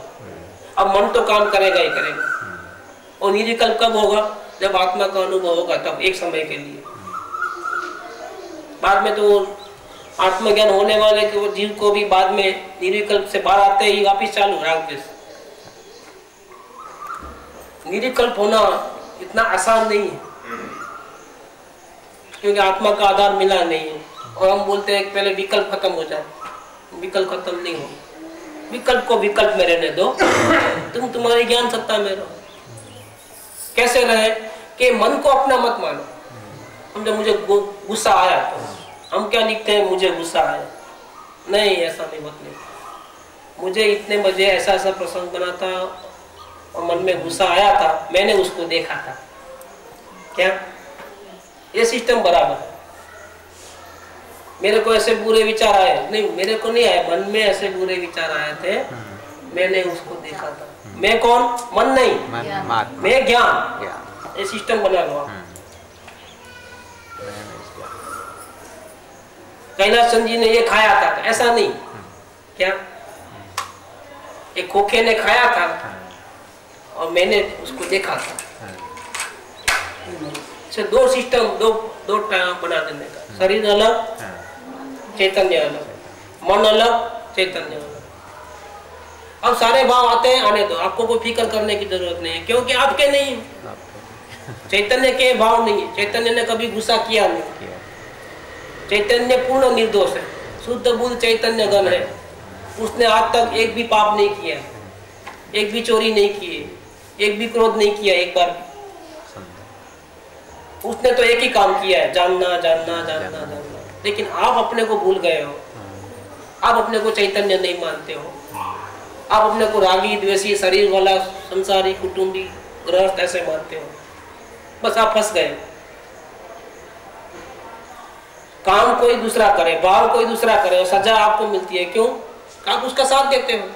अब मन तो काम करेगा ही करेगा, और निर्विकल्प कब होगा, जब आत्मा का अनुभव होगा, तब एक समय के लिए। बाद में तो आत्मज्ञान होने वाले के वो जीव को भी बाद में निर्विकल्प से बाहर आते ही वापिस चालू रागद्वेष। निर्विकल्प होना इतना आसान नहीं है, क्योंकि आत्मा का आधार मिला नहीं है, और हम बोलते हैं पहले विकल्प खत्म हो जाए। विकल्प खत्म नहीं हो, विकल्प को विकल्प में रहने दो, तुम तुम्हारी ज्ञान सत्ता में रहो। कैसे रहे कि मन को अपना मत मानो। हम जब मुझे गुस्सा आया तो हम क्या लिखते हैं, मुझे गुस्सा आया, नहीं ऐसा नहीं मत लिखो। मुझे इतने बजे ऐसा ऐसा प्रसंग बना था और मन में गुस्सा आया था, मैंने उसको देखा था, क्या ये सिस्टम बराबर है। मेरे को ऐसे बुरे विचार आए, नहीं मेरे को नहीं आए, मन में ऐसे बुरे विचार आए थे, मैंने उसको देखा था। मैं कौन, मन नहीं, मैं ज्ञान। ये सिस्टम बना लो। कैलाश चंद जी ने ये खाया था, ऐसा नहीं, क्या एक खोखे ने खाया था और मैंने उसको देखा था। दो सिस्टम, दो टाइम बना देने का। शरीर अलग, चैतन्य अलग, मन अलग, चैतन्य अलग। अब सारे भाव आते हैं, आने दो, आपको कोई फिक्र करने की जरूरत नहीं है, क्योंकि आपके नहीं है। चैतन्य के भाव नहीं है, चैतन्य ने कभी गुस्सा किया नहीं। चैतन्य पूर्ण निर्दोष है, शुद्ध बुद्ध चैतन्य गण है। उसने आज तक एक भी पाप नहीं किया, एक भी चोरी नहीं की, एक भी क्रोध नहीं किया, एक बार भी। उसने तो एक ही काम किया है, जानना जानना जानना जानना। लेकिन आप अपने को भूल गए हो, आप अपने को चैतन्य नहीं मानते हो, आप अपने को रागी द्वेषी शरीर वाला संसारी कुटुंबी गृहस्थ ऐसे मानते हो। बस आप फंस गए। काम कोई दूसरा करे, भाव कोई दूसरा करे और सजा आपको मिलती है। क्यों? आप उसका साथ देते हो,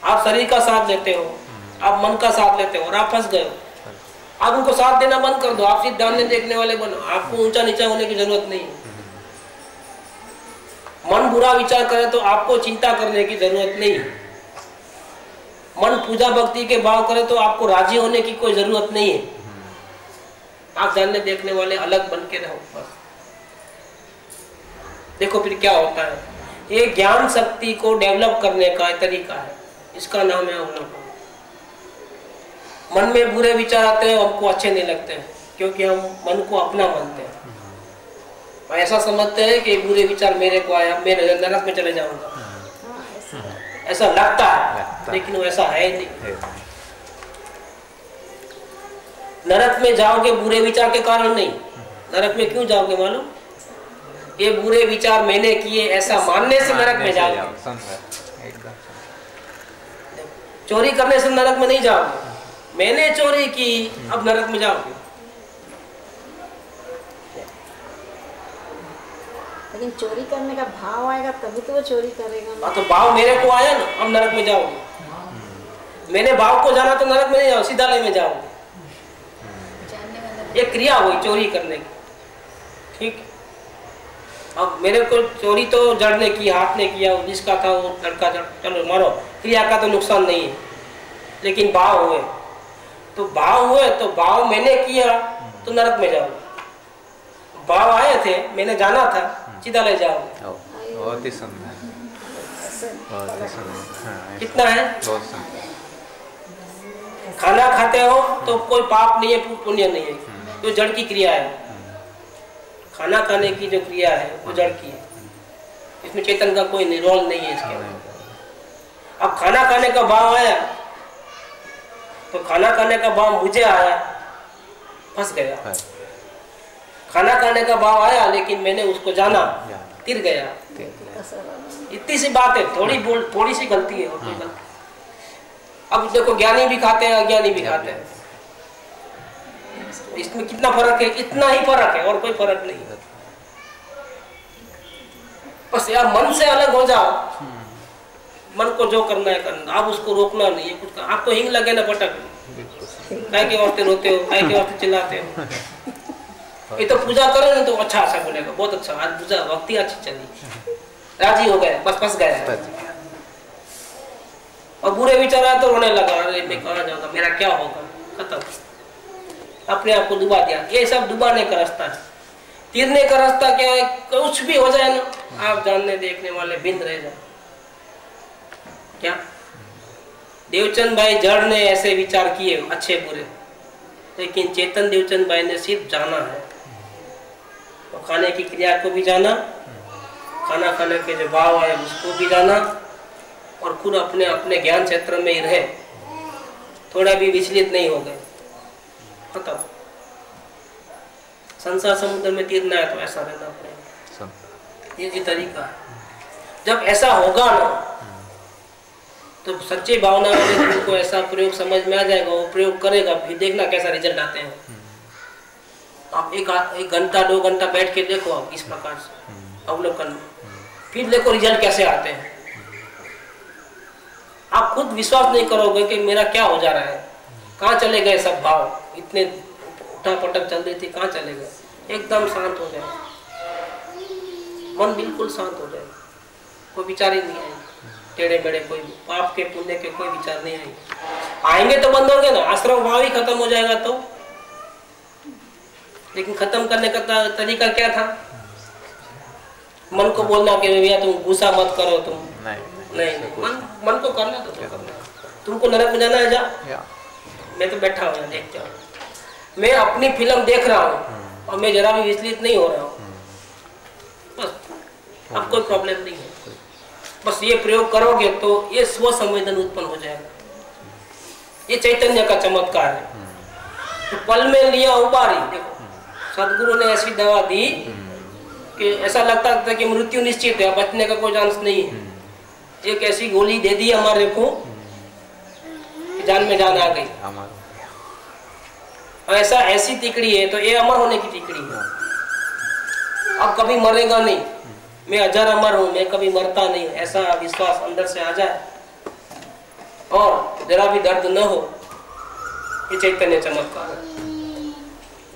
आप शरीर का साथ लेते हो, आप मन का साथ लेते हो और आप फंस गए हो। आप उनको साथ देना बंद कर दो, आप सिर्फ जानने देखने वाले बनो। आपको ऊंचा नीचा होने की जरूरत नहीं। मन बुरा विचार करे तो आपको चिंता करने की जरूरत नहीं। मन पूजा भक्ति के भाव करे तो आपको राजी होने की कोई जरूरत नहीं है। आप जानने देखने वाले अलग बन के रहो बस। देखो फिर क्या होता है, ये ज्ञान शक्ति को डेवलप करने का तरीका है, इसका नाम है अवलोकन। मन में बुरे विचार आते हैं, हमको अच्छे नहीं लगते हैं, क्योंकि हम मन को अपना मानते हैं। ऐसा समझते हैं कि बुरे विचार मेरे को आया, मैं नरक में चले जाऊंगा, ऐसा लगता है, लेकिन वो ऐसा है नहीं। नरक में जाओगे बुरे विचार के कारण नहीं। नरक में क्यों जाओगे मालूम? ये बुरे विचार मैंने किए ऐसा मानने से नरक में जाओगे। चोरी करने से नरक में नहीं जाओगे, मैंने चोरी की अब नरक में जाओगे। लेकिन चोरी करने का भाव आएगा तभी तो वो चोरी करेगा। तो भाव मेरे को आया ना, अब नरक में जाओगे। मैंने भाव को जाना तो नरक में नहीं जाओ, सीधालय में जाओगे। ये क्रिया हुई चोरी करने की, ठीक। अब मेरे को चोरी तो जड़ ने की, हाथ ने किया, जिसका था वो लड़का जड़, चलो मारो, क्रिया का तो नुकसान नहीं है। लेकिन भाव हुए तो भाव मैंने किया तो नरक में जाओ। भाव आए थे, मैंने जाना था, सीधा ले जाओ। बहुत ही सुंदर, कितना है? खाना खाते हो तो कोई पाप नहीं है, पुण्य नहीं है, तो जड़ की क्रिया है। खाना खाने की जो क्रिया है वो जड़ की है, इसमें चेतन का कोई रोल नहीं है इसके अंदर। अब खाना खाने का भाव आया तो खाना खाने का भाव मुझे आया, फंस गया। खाना खाने का भाव आया लेकिन मैंने उसको जाना, तिर गया। इतनी सी बात है, थोड़ी सी गलती है और कोई गलती। अब देखो ज्ञानी भी खाते हैं, अज्ञानी भी खाते हैं, इसमें कितना फर्क है? इतना ही फर्क है और कोई फर्क नहीं है। बस यार मन से अलग हो जाओ, मन को जो करना है करना, आप उसको रोकना नहीं है कुछ। आपको हिंग लगे ना पटक, काय के वास्ते रोते हो, काय के वास्ते चिल्लाते हो। ये तो पूजा करे ना तो अच्छा अच्छा बोलेगा, बहुत अच्छा, आज पूजा भक्ति अच्छी चली, राजी हो गए, बस फंस गया। और बुरे विचार आए तो रोने लगा, अरे मैं कहाँ जाऊंगा, मेरा क्या होगा, खत्म, अपने आप को डुबा दिया। ये सब डुबाने का रास्ता है। तीरने का रास्ता क्या है? कुछ भी हो जाए ना, आप जानने देखने वाले बिंद रह जाए। क्या देवचंद भाई जड़ ने ऐसे विचार किए अच्छे बुरे, लेकिन चेतन देवचंद भाई ने सिर्फ जाना है, तो खाने की क्रिया को भी जाना, खाना खाने के जो भाव आए उसको भी जाना, और खुद अपने अपने ज्ञान क्षेत्र में ही रहे, थोड़ा भी विचलित नहीं हो गए, खत्म। संसार समुद्र में तीरना है तो ऐसा रहना पड़ेगा, ये तरीका है। जब ऐसा होगा ना तो सच्ची भावना वाले तुमको ऐसा प्रयोग समझ में आ जाएगा, वो प्रयोग करेगा, फिर देखना कैसा रिजल्ट आते हैं। आप एक घंटा 2 घंटा बैठ के देखो, आप इस प्रकार से अवलोकन, फिर देखो रिजल्ट कैसे आते हैं। आप खुद विश्वास नहीं करोगे कि मेरा क्या हो जा रहा है, कहाँ चले गए सब भाव, इतने उठा पटक चल रही थी, कहाँ चले गए। एकदम शांत हो जाए, मन बिल्कुल शांत हो जाए, कोई विचार ही नहीं आएगा, टेढ़े मेढ़े कोई पाप के पुण्य के कोई विचार नहीं आएंगे तो बंद होंगे ना, आश्रम भाव ही खत्म हो जाएगा तो। लेकिन खत्म करने का तरीका क्या था? मन को बोलना कि भैया तुम गुस्सा मत करो, तुम नहीं, मन को करना तो तुमको नरक में जाना है, जा, मैं तो बैठा हूँ देख जाओ, मैं अपनी फिल्म देख रहा हूँ और मैं जरा भी विचलित नहीं हो रहा हूँ, बस अब कोई प्रॉब्लम नहीं है। बस ये प्रयोग करोगे तो ये स्व संवेदन उत्पन्न हो जाएगा। ये चैतन्य का चमत्कार है। तो पल में लिया उबारी, देखो सदगुरु ने ऐसी दवा दी कि ऐसा लगता था कि मृत्यु निश्चित है, बचने का कोई चांस नहीं है। एक ऐसी गोली दे दी हमारे को, जान में जान आ गई। और ऐसी तिकड़ी है तो ये अमर होने की तिकड़ी है। अब कभी मरेगा नहीं, मैं अजर अमर हूं, मैं कभी मरता नहीं, ऐसा विश्वास अंदर से आ जाए और जरा भी दर्द न हो, ये चैतन्य चमत्कार है।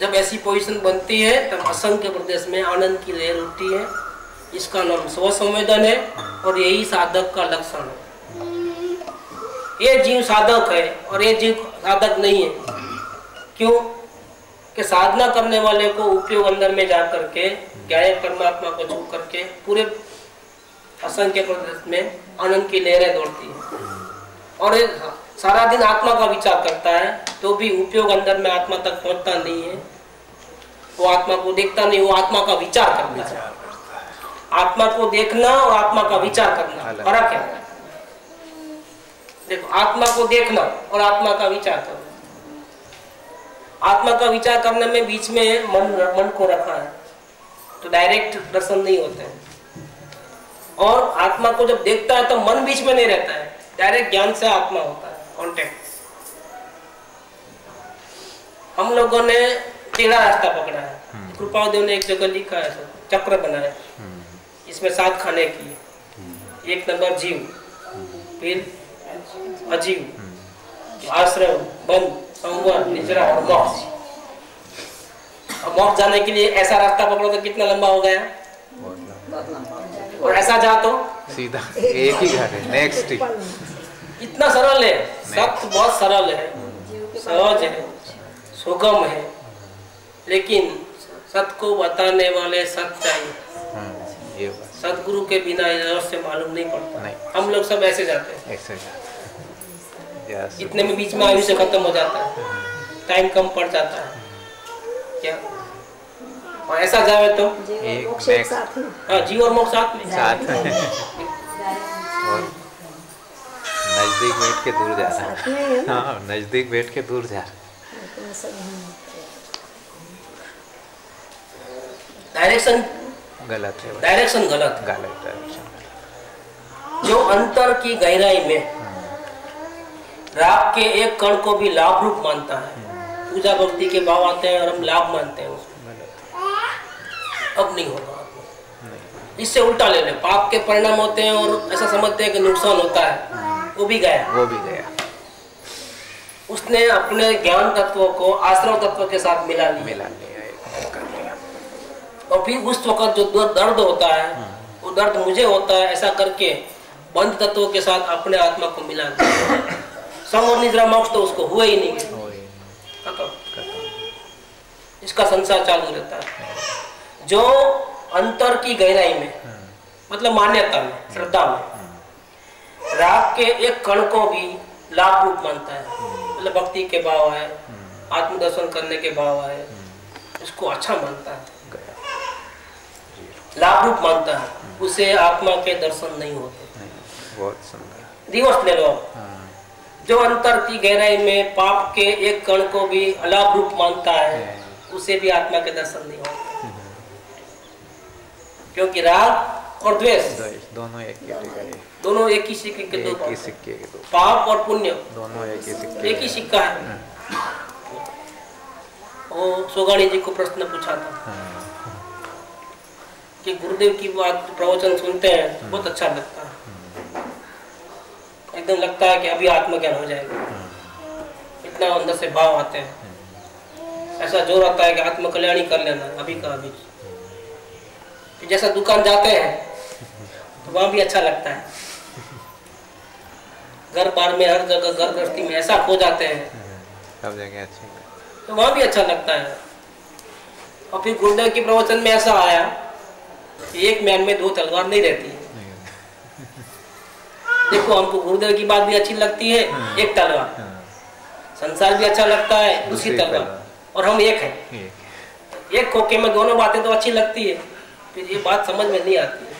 जब ऐसी पोजीशन बनती है तब असंख्य प्रदेश में आनंद की लहर उठती है। इसका नाम स्व संवेदन है और यही साधक का लक्षण है। ये जीव साधक है और ये जीव साधक नहीं है। क्यों? कि साधना करने वाले को उपयोग अंदर में जा करके ज्ञान परमात्मा को छू करके पूरे असंख्य प्रदेश में आनंद की लहरें दौड़ती है और सारा दिन आत्मा का विचार करता है तो भी उपयोग अंदर में आत्मा तक पहुंचता नहीं है। वो आत्मा को देखता नहीं, वो आत्मा का विचार करता है। आत्मा को देखना और आत्मा का विचार करना फर्क है। देखो, आत्मा को देखना और आत्मा का विचार करना, आत्मा का विचार करने में बीच में मन को रखा है तो डायरेक्ट दर्शन नहीं होते हैं। और आत्मा को जब देखता है तो मन बीच में नहीं रहता है, डायरेक्ट ज्ञान से आत्मा होता है, कांटेक्ट। हम लोगों ने टेढ़ा रास्ता पकड़ा है। कृपादेव ने एक जगह लिखा है, चक्र बनाया, इसमें 7 खाने की। 1 नंबर जीव, फिर अजीव, आश्रम, वन, संवर, निजरा और मोक्ष। और मोक्ष जाने के लिए ऐसा रास्ता पकड़ो तो कितना लंबा हो गया, और ऐसा जा तो सीधा एक ही घर है, नेक्स्ट। इतना सरल है, सत्य बहुत सरल है, सहज है, सुगम है, लेकिन सत्य को बताने वाले सत्य चाहिए। सतगुरु के बिना रहस्य मालूम नहीं पड़ता। नहीं। हम लोग सब ऐसे जाते हैं, इतने में बीच में आयु से खत्म हो जाता है, टाइम कम पड़ जाता है। क्या और ऐसा जावे तो एक मोक्ष एक next- साथ ही। हाँ, जीव और मोक्ष साथ में। साथ में और नजदीक बैठ के दूर जा रहा साथ में ही है है। ना। हाँ, नजदीक बैठ के दूर जा रहा है। लेकिन सब डायरेक्शन गलत है बस। डायरेक्शन गलत। गलत डायरेक्शन। जो अंतर की गहराई में राग के एक कण को भी लाभ रूप मानता है, पूजा भक्ति के भाव आते हैं और हम लाभ मानते हैं उसमें, गलत। अब नहीं होगा। नहीं, इससे उल्टा ले ले, पाप के परिणाम होते हैं और ऐसा समझते हैं कि नुकसान होता है, वो भी गया। वो भी गया। उसने अपने ज्ञान तत्वों को आश्रव तत्व के साथ मिला मिला लिया, एक कर लिया। और फिर उस वक्त जो दर्द होता है वो दर्द मुझे होता है, ऐसा करके बंध तत्वों के साथ अपने आत्मा को मिला दिया। सम और निद्रा मोक्ष तो उसको हुआ ही नहीं है। वही खत्म। खत्म। इसका संसार चालू रहता है। जो अंतर की गहराई में, मतलब मान्यता में, श्रद्धा में, राग के एक कण को भी लाभ रूप मानता है, मतलब भक्ति के भाव है, आत्मदर्शन करने के भाव है, इसको अच्छा मानता है, लाभ रूप मानता है, उसे आत्मा के दर्शन नहीं होते। नहीं, बहुत सुंदर। रिवर्स ले लो। जो अंतर की गहराई में पाप के एक कण को भी अलाभ रूप मानता है, उसे भी आत्मा के दर्शन नहीं होते। क्योंकि राग और द्वेष दोनों एक ही सिक्के दोनों एक ही सिक्के के दो एक ही पहलू। सिक्के के दो। पाप और पुण्य दोनों एक ही सिक्के एक ही सिक्का है। वो सोगाणी जी को प्रश्न पूछा था कि गुरुदेव की बात प्रवचन सुनते हैं, बहुत अच्छा लगता है, एकदम लगता है कि अभी आत्मज्ञान हो जाएगा, इतना अंदर से भाव आते हैं, ऐसा जोर आता है कि आत्मकल्याणी कर लेना अभी का अभी। जैसा दुकान जाते हैं तो वहां भी अच्छा लगता है, घर बार में हर जगह घर गृहस्थी में ऐसा खो जाते हैं सब जगह अच्छी तो वहां भी अच्छा लगता है। और फिर गुरुदेव के प्रवचन में ऐसा आया कि एक म्यान में दो तलवार नहीं रहती है। देखो, हमको गुरुदेव की बात भी अच्छी लगती है, एक तलवार, संसार भी अच्छा लगता है, दूसरी तलवार, और हम एक है। एक खोखे में दोनों बातें तो अच्छी लगती है, फिर ये बात समझ में नहीं आती है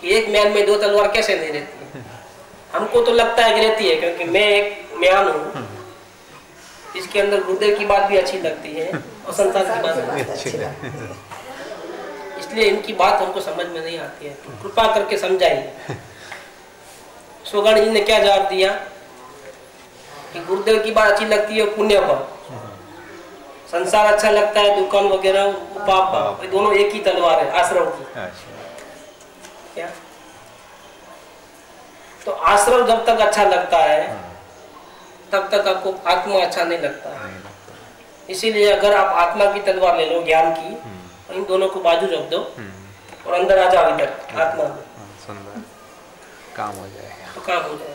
कि एक म्यान में दो तलवार कैसे नहीं रहती है। हमको तो लगता है कि रहती है, क्योंकि मैं एक म्यान हूँ, इसके अंदर गुरुदेव की बात भी अच्छी लगती है और संसार की बात भी अच्छी लगती है, इसलिए इनकी बात हमको समझ में नहीं आती है। कृपा करके समझाइए। सोगाणी जी ने क्या जवाब दिया कि गुरुदेव की बात अच्छी लगती है पुण्य पर, संसार अच्छा लगता है, दुकान वगैरह पाप, दोनों एक ही तलवार है आश्रम की। क्या तो आश्रम जब तक अच्छा लगता है तब तक आपको आत्मा अच्छा नहीं लगता है। इसीलिए अगर आप आत्मा की तलवार ले लो, ज्ञान की, इन दोनों को बाजू रख दो और अंदर आ जाओ इधर आत्मा में, सुंदर काम हो जाएगा। तो काम हो जाएगा।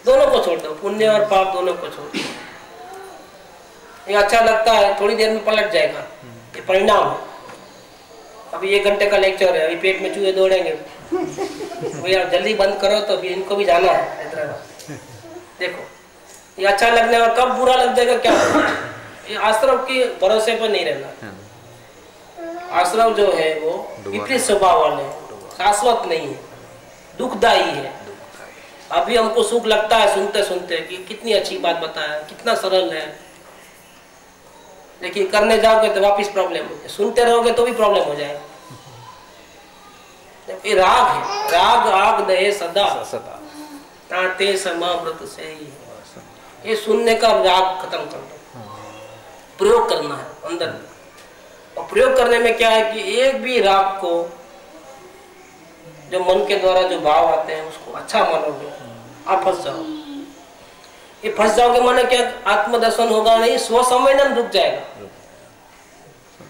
दोनों को छोड़ दो, पुण्य और पाप दोनों को छोड़ दो। ये अच्छा लगता है, थोड़ी देर में पलट जाएगा, ये परिणाम है। अभी 1 घंटे का लेक्चर है, अभी पेट में चूहे दौड़ेंगे, भैया आप जल्दी बंद करो तो अभी इनको भी जाना है हैदराबाद। देखो, ये अच्छा लगने और कब बुरा लग जाएगा क्या होगा? ये आश्रम के भरोसे पर नहीं रहना। आश्रम जो है वो विपरीत स्वभाव वाले, शाश्वत नहीं है, दुखदायी है। अभी हमको सुख लगता है सुनते सुनते कि कितनी अच्छी बात बताया, कितना सरल है, लेकिन करने जाओगे तो वापस प्रॉब्लम हो, सुनते रहोगे तो भी प्रॉब्लम हो जाएगा। ये राग है, राग आग दहे सदा ताते समाव्रत से ही। ये सुनने का राग खत्म कर दो, प्रयोग करना है अंदर। और प्रयोग करने में क्या है कि एक भी राग को जो मन के द्वारा जो भाव आते हैं उसको अच्छा मानोगे, आप फंस जाओ। ये फंस जाओगे माने क्या, आत्मदर्शन होगा नहीं, स्व संवेदन रुक जाएगा।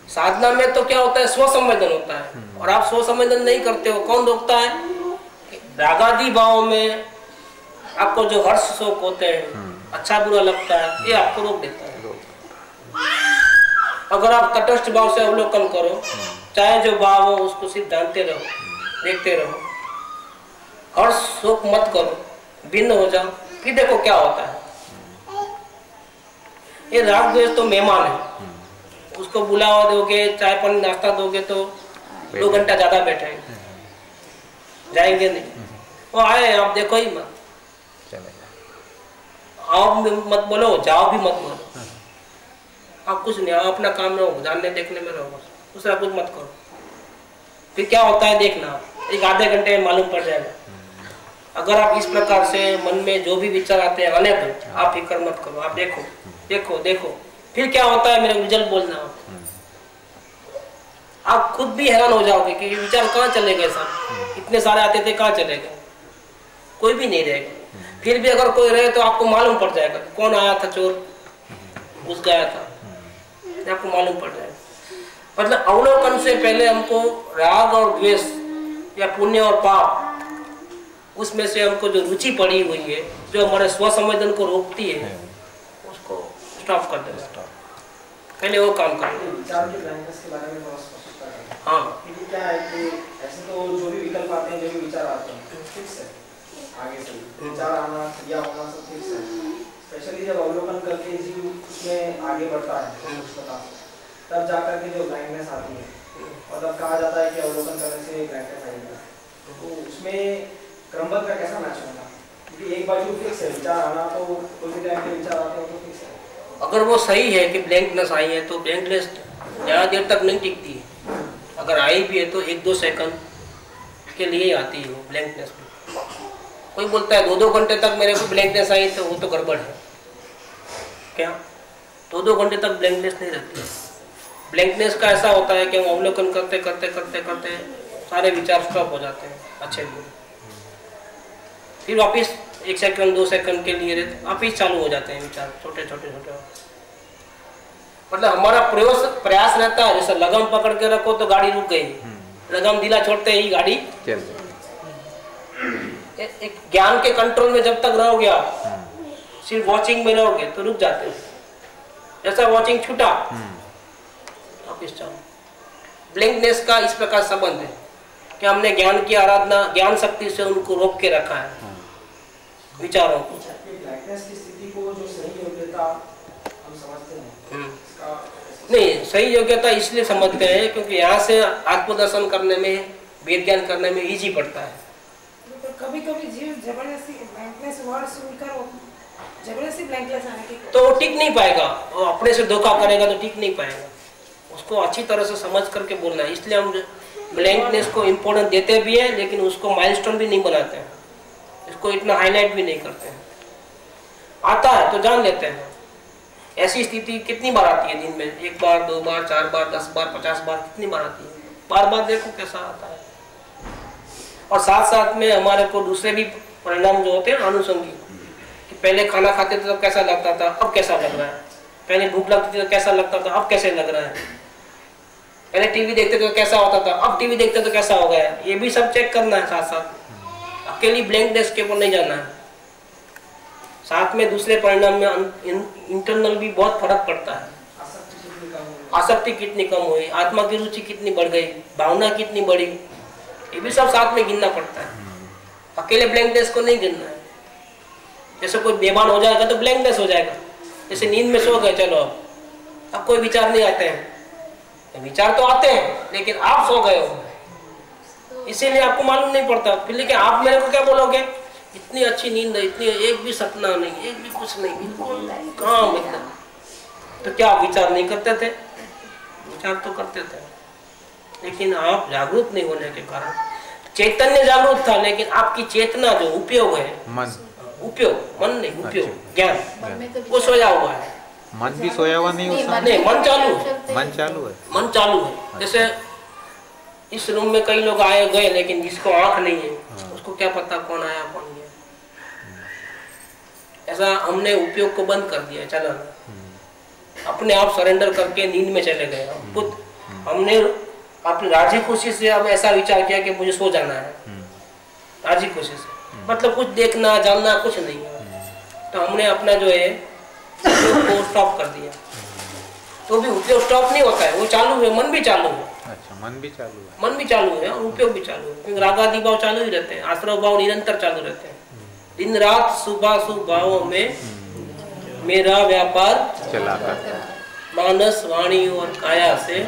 साधना में तो क्या होता है, स्व संवेदन होता है, और आप स्व संवेदन नहीं करते हो। कौन रोकता है? रागादि भाव में आपको जो हर्ष शोक होते हैं, अच्छा बुरा लगता है, ये आपको रोक देता है। अगर आप तटस्थ भाव से अवलोकन करो, चाहे जो भाव हो उसको सिर्फ जानते रहो, देखते रहो, हर्ष शोक मत करो, भिन्न हो जाओ, फिर देखो क्या होता है। ये राग द्वेष तो मेहमान है, उसको बुलावा दोगे, चाय पानी नाश्ता दोगे तो 2 घंटा ज़्यादा बैठेंगे, जाएंगे नहीं। वो आए आप देखो ही मत, आओ भी मत बोलो, जाओ भी मत बोलो, आप कुछ नहीं, आप अपना काम में रहो, जानने देखने में रहो, दूसरा कुछ मत करो। फिर क्या होता है देखना, एक आधे घंटे में मालूम पड़ जाएगा। अगर आप इस प्रकार से मन में जो भी विचार आते हैं आने दो, आप फिक्र मत करो, आप देखो देखो देखो, फिर क्या होता है मेरा रिजल्ट बोलना। आप खुद भी हैरान हो जाओगे कि विचार कहाँ चले गए, सब इतने सारे आते थे कहाँ चले गए, कोई भी नहीं रहेगा। फिर भी अगर कोई रहे तो आपको मालूम पड़ जाएगा कौन आया था, चोर घुस गया था, आपको मालूम पड़ जाएगा। मतलब अवलोकन से पहले हमको राग और द्वेष या पुण्य और पाप, उसमें से हमको जो रुचि पड़ी हुई है, जो हमारे स्वसंवेदन को रोकती है, उसको स्टॉप कर देना, पहले वो काम करना। विचार के ब्लैंकनेस के बारे में हाँ, क्योंकि क्या है कि ऐसे तो जो भी विकल्प आते हैं, जो भी विचार आते हैं फिक्स है, आगे से विचार आना, क्रिया होना सब फिक्स है। स्पेशली जब अवलोकन करके जीव उसमें आगे बढ़ता है तब जाकर के जो ब्लैंकनेस आती है, मतलब कहा जाता है कि अवलोकन करने से ब्लैंकनेस आएगी, तो उसमें क्रमबद्ध का कैसा मैच होगा? क्योंकि एक बार जो फिक्स है विचार आना, तो कोई भी टाइम पे विचार आते हैं तो फिक्स है। अगर वो सही है कि ब्लैंकनेस आई है तो ब्लैंकनेस ज़्यादा देर तक नहीं टिकती है। अगर आई भी है तो 1-2 सेकंड के लिए ही आती है वो ब्लैंकनेस। कोई बोलता है 2-2 घंटे तक मेरे को ब्लैंकनेस आई, तो वो तो गड़बड़ है। क्या 2-2 घंटे तक ब्लैंकनेस नहीं रहती। ब्लैंकनेस का ऐसा होता है कि हम अवलोकन करते करते करते करते सारे विचार स्टॉप हो जाते हैं अच्छे बुरे, फिर वापिस 1 सेकंड 2 सेकंड के लिए वापिस चालू हो जाते हैं विचार, छोटे छोटे छोटे। मतलब हमारा प्रयास रहता है, जैसे लगाम पकड़ के रखो तो गाड़ी रुक गई, लगाम ढीला छोड़ते ही गाड़ी चल। एक ज्ञान के कंट्रोल में जब तक रहोगे आप, सिर्फ वॉचिंग में रहोगे तो रुक जाते हैं। जैसा वॉचिंग छूटा वापिस चालू। ब्लैंकनेस का इस प्रकार संबंध है कि हमने ज्ञान की आराधना, ज्ञान शक्ति से उनको रोक के रखा है विचारों को। ब्लैंकनेस की स्थिति को जो सही योग्यता हम समझते हैं, नहीं, सही योग्यता इसलिए समझते हैं क्योंकि यहाँ से आत्मदर्शन करने में, वेद ज्ञान करने में इजी पड़ता है। कभी कभी जीव जबरदस्ती ब्लैंकनेस वर्ड सुनकर जबरदस्ती ब्लैंकनेस आने की, तो वो टिक नहीं पाएगा, वो अपने से धोखा करेगा तो टिक नहीं पाएगा। उसको अच्छी तरह से समझ करके बोलना है। इसलिए हम ब्लैंकनेस को इम्पोर्टेंस देते भी हैं, लेकिन उसको माइलस्टोन भी नहीं बनाते हैं, इसको इतना हाईलाइट भी नहीं करते हैं। आता है तो जान लेते हैं। ऐसी स्थिति कितनी बार आती है दिन में? 1 बार, 2 बार, 4 बार, 10 बार, 50 बार, कितनी बार आती है? बार बार देखो कैसा आता है। और साथ साथ में हमारे को दूसरे भी परिणाम जो होते हैं आनुषंगिक, कि पहले खाना खाते थे तो कैसा लगता था, अब कैसा लग रहा है। पहले भूख लगती थी तो कैसा लगता था, अब कैसे लग रहा है। पहले टीवी देखते थे तो कैसा होता था, अब टीवी देखते तो कैसा हो गया। ये भी सब चेक करना है साथ साथ। अकेली ब्लैंकनेस के ऊपर नहीं जाना है, साथ में दूसरे परिणाम में इंटरनल भी बहुत फर्क पड़ता है। आसक्ति कितनी कम हुई, आत्मा की रुचि कितनी बढ़ गई, भावना कितनी बढ़ी, ये भी सब साथ में गिनना पड़ता है। अकेले ब्लैंकनेस को नहीं गिनना है। जैसे कोई बेभान हो जाएगा तो ब्लैंकनेस हो जाएगा। जैसे नींद में सो गए, चलो अब कोई विचार नहीं आते हैं, विचार तो आते हैं लेकिन आप सो गए हो, इसीलिए आपको मालूम नहीं पड़ता। फिर लेकिन आप मेरे को क्या बोलोगे, इतनी अच्छी नींद है, इतनी, एक भी सपना नहीं, एक भी कुछ नहीं, बिल्कुल काम एकदम। तो क्या विचार नहीं करते थे? विचार तो करते थे, लेकिन आप जागरूक नहीं होने के कारण, चैतन्य जागरूक था लेकिन आपकी चेतना जो उपयोग है, मन उपयोग, मन नहीं उपयोग, ज्ञान, वो सोया हुआ है। मन भी सोया हुआ नहीं होता, नहीं, मन चालू है, मन चालू है, मन चालू है। जैसे इस रूम में कई लोग आए गए, लेकिन जिसको आंख नहीं है उसको क्या पता कौन आया कौन गया। ऐसा हमने उपयोग को बंद कर दिया, चला अपने आप सरेंडर करके नींद में चले गए। खुद हमने अपनी राजी खुशी से अब ऐसा विचार किया कि मुझे सो जाना है, राजी खुशी से, मतलब कुछ देखना जानना कुछ नहीं है। तो हमने अपना जो है उपयोग को स्टॉप कर दिया। तो भी उपयोग स्टॉप नहीं होता है, वो चालू है, मन भी चालू है। अच्छा, मन भी चालू है, मन भी चालू है और उपयोग भी चालू है। रागादि भाव चालू ही रहते हैं, आश्रव भाव निरंतर चालू रहते हैं। दिन रात सुबह भावों में मेरा व्यापार चला करता है। मानस, वाणी और काया से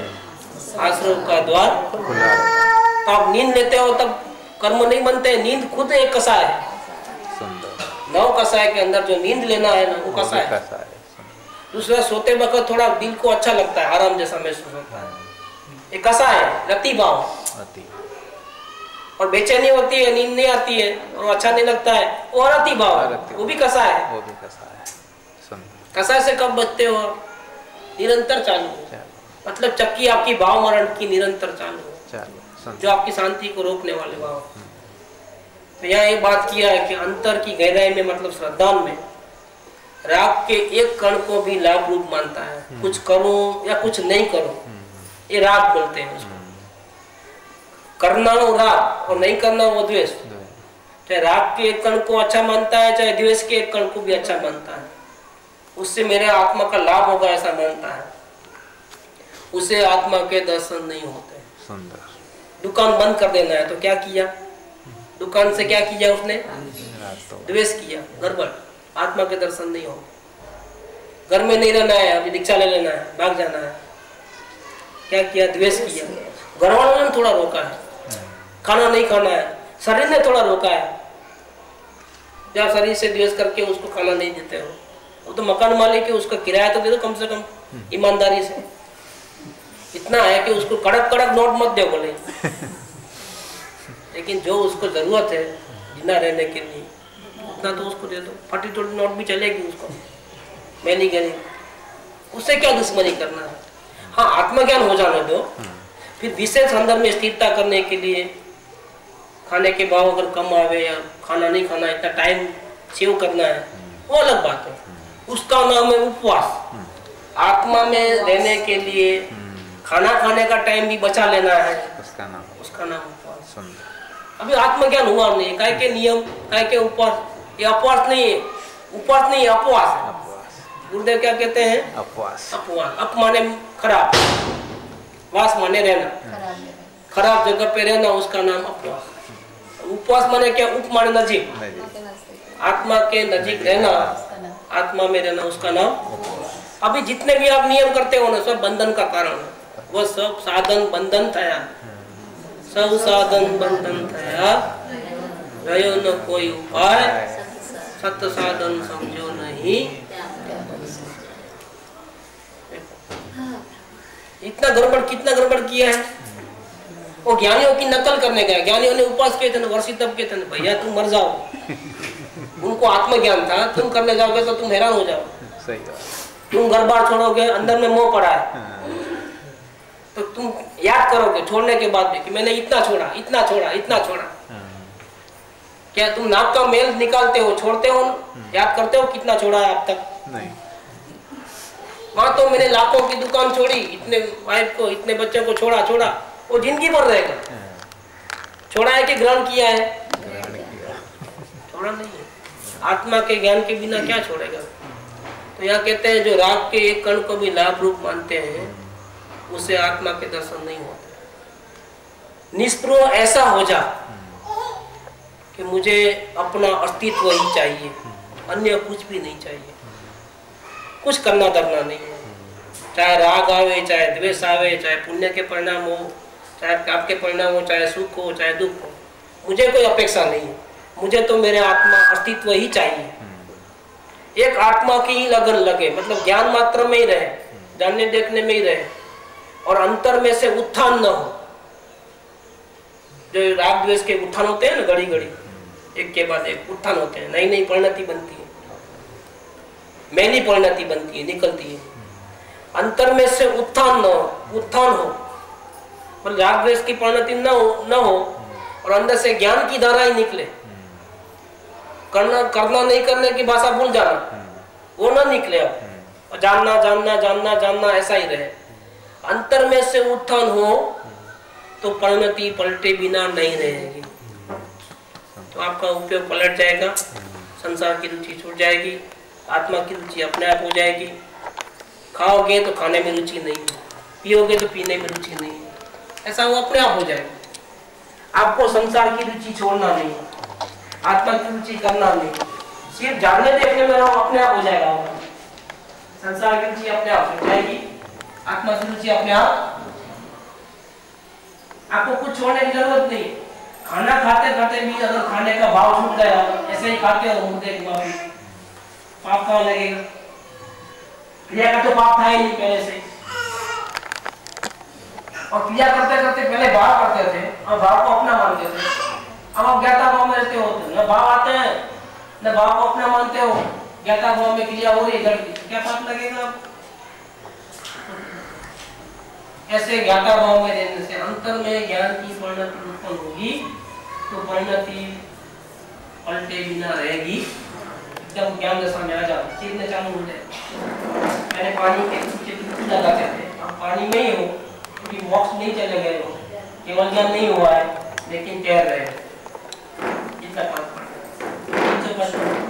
आश्रव का द्वार खुला रहता है। तो आप नींद लेते हो तब कर्म नहीं बनते। नींद खुद एक कषाय है। सुंदर। 9 कषाय के अंदर जो नींद लेना है ना, वो कषाय है। कषाय है। सुंदर। दूसरा, सोते वक्त थोड़ा दिल को अच्छा लगता है, आराम जैसा महसूस होता है, ये कषाय है, रति भाव। अति। और बेचैनी होती है, नींद नहीं आती है और अच्छा नहीं लगता है, वो अरति भाव है, वो भी कषाय है। वो भी कषाय है। सुंदर। कषाय से कब बचते हो? निरंतर चालू, मतलब चक्की आपकी भाव मरण की निरंतर चालू, जो आपकी शांति को रोकने वाले भाव। तो यहाँ एक बात किया है कि अंतर की गहराई में, मतलब श्रद्धान में, राग के एक कण को भी लाभ रूप मानता है। कुछ करूं या कुछ नहीं करूं, ये राग बोलते हैं उसको। करना वो राग और नहीं करना वो द्वेष। चाहे राग के एक कण को अच्छा मानता है, चाहे द्वेष के एक कण को भी अच्छा मानता है, उससे मेरे आत्मा का लाभ होगा ऐसा मानता है, उसे आत्मा के दर्शन नहीं होते। सुंदर। दुकान बंद कर देना है तो क्या किया? दुकान से क्या किया उसने? द्वेष किया, गड़बड़, आत्मा के दर्शन नहीं हो। घर में नहीं रहना है, अभी दीक्षा ले लेना है, भाग जाना है, क्या किया? द्वेष किया। घर वालों ने थोड़ा रोका है, खाना नहीं खाना है, शरीर ने थोड़ा रोका है। जब शरीर से द्वेष करके उसको खाना नहीं देते हो, वो तो मकान मालिक है, उसका किराया तो दे दो कम से कम ईमानदारी से। इतना है कि उसको कड़क कड़क नोट मत दे बोले, लेकिन जो उसको जरूरत है जिंदा रहने के लिए उतना तो उसको दे दो। फटी टोटी नोट भी चलेगी उसको, मैंने गली, उससे क्या दुश्मनी करना है। हाँ, आत्मज्ञान हो जाने दो, फिर विशेष संदर्भ में स्थिरता करने के लिए खाने के भाव अगर कम आवे या खाना नहीं खाना, इतना टाइम सेव करना है, वो अलग बात है, उसका नाम है उपवास। आत्मा में रहने के लिए खाना खाने का टाइम भी बचा लेना है, उसका नाम उपवास। अभी आत्मज्ञान हुआ नहीं, काय के नियम, काय के उपवास, ये अपवास नहीं है, उपवास नहीं है, अपवास है। गुरुदेव क्या कहते हैं? अपवास। अपवास, अप माने खराब, वास माने रहना, खराब जगह पे रहना, उसका नाम अपवास। उपवास माने क्या? उप माने नजीक, आत्मा के नजीक रहना, आत्मा में रहना, उसका नाम। अभी जितने भी आप नियम करते हो ना, सब बंधन का कारण है। वो सब साधन बंधन थया, सब साधन बंधन थया, रहो न कोई उपाय, सत्य साधन समझो नहीं। इतना गड़बड़, कितना गड़बड़ किया है। वो ज्ञानियों की नकल करने गया, ज्ञानियों ने उपवास किए थे ना, वर्षी तब किए थे ना, भैया तुम मर जाओ। उनको आत्मज्ञान था, तुम करने जाओगे तो तुम हैरान हो जाओ। सही बात। तुम घर बार छोड़ोगे, अंदर में मोह पड़ा है, तो तुम याद करोगे छोड़ने के बाद भी कि मैंने इतना छोड़ा, इतना छोड़ा, इतना छोड़ा। क्या तुम नाक का मेल निकालते हो, छोड़ते हो, याद करते हो कितना छोड़ा है अब तक? नहीं। वहां तो मैंने लाखों की दुकान छोड़ी, इतने वाइफ को, इतने बच्चों को छोड़ा, वो जिंदगी भर रहेगा। छोड़ा है कि ग्रहण किया है? छोड़ा नहीं है। आत्मा के ज्ञान के बिना क्या छोड़ेगा? तो यहाँ कहते हैं जो राग के एक कण को भी लाभ रूप मानते हैं, उसे आत्मा के दर्शन नहीं होते। निष्प्रह ऐसा हो जा कि मुझे अपना अस्तित्व ही चाहिए, अन्य कुछ भी नहीं चाहिए, कुछ करना धरना नहीं है। चाहे राग आवे, चाहे द्वेष आवे, चाहे पुण्य के परिणाम हो, चाहे पाप के परिणाम हो, चाहे सुख हो, चाहे दुख हो, मुझे कोई अपेक्षा नहीं है। मुझे तो मेरे आत्मा अस्तित्व ही चाहिए। एक आत्मा की ही लगन लगे, मतलब ज्ञान मात्र में ही रहे, जानने देखने में ही रहे, और अंतर में से उत्थान न हो। जो राग द्वेष के उत्थान होते हैं ना, घड़ी घड़ी एक के बाद एक उत्थान होते हैं, नई नई परिणति बनती है, मैली परिणति बनती है, निकलती है। अंतर में से उत्थान न हो, उत्थान हो, मतलब राग द्वेष की परिणति न हो और अंदर से ज्ञान की धारा ही निकले। करना नहीं करने की भाषा भूल जाना, वो ना निकले अब, जानना जानना जानना जानना ऐसा ही रहे। अंतर में से उत्थान हो तो परिणति पलटे बिना नहीं रहेगी, तो आपका उपयोग पलट जाएगा, संसार की रुचि छूट जाएगी, आत्मा की रुचि अपने आप हो जाएगी। खाओगे तो खाने में रुचि नहीं, पियोगे तो पीने में रुचि नहीं, ऐसा वो अपने आप हो जाएगा। आपको संसार की रुचि छोड़ना नहीं, आत्मा की रुचि करना नहीं, सिर्फ जानने देखने में रहो, अपने आप हो जाएगा। संसार की रुचि अपने आप हो जाएगी। आत्मा से रुचि अपने आप, आपको कुछ छोड़ने की जरूरत नहीं। खाना खाते खाते भी अगर खाने का भाव छूट गया, ऐसे ही खाते हो मुर्दे की भाव, पाप कहाँ लगेगा? क्रिया का तो पाप था ही नहीं पहले से, और क्रिया करते करते पहले भाव करते थे और भाव को अपना मानते थे। अब आप ज्ञाता भाव में रहते हो, न भाव आते हैं न भाव को अपना मानते हो, ज्ञाता भाव में क्रिया हो रही है, क्या पाप लगेगा? ऐसे ज्ञाता भाव में रहने से अंतर में ज्ञान की परिणति उत्पन्न होगी, तो परिणति पलटे बिना रहेगी, एकदम ज्ञान दशा में आ जाओ, चीखने चालू हो जाए। मैंने पानी के नीचे डुबकी लगाते थे, अब पानी में ही हो, क्योंकि मोक्ष नहीं चले गए हो, केवल ज्ञान नहीं हुआ है, लेकिन तैर रहे हो, इतना काम करना।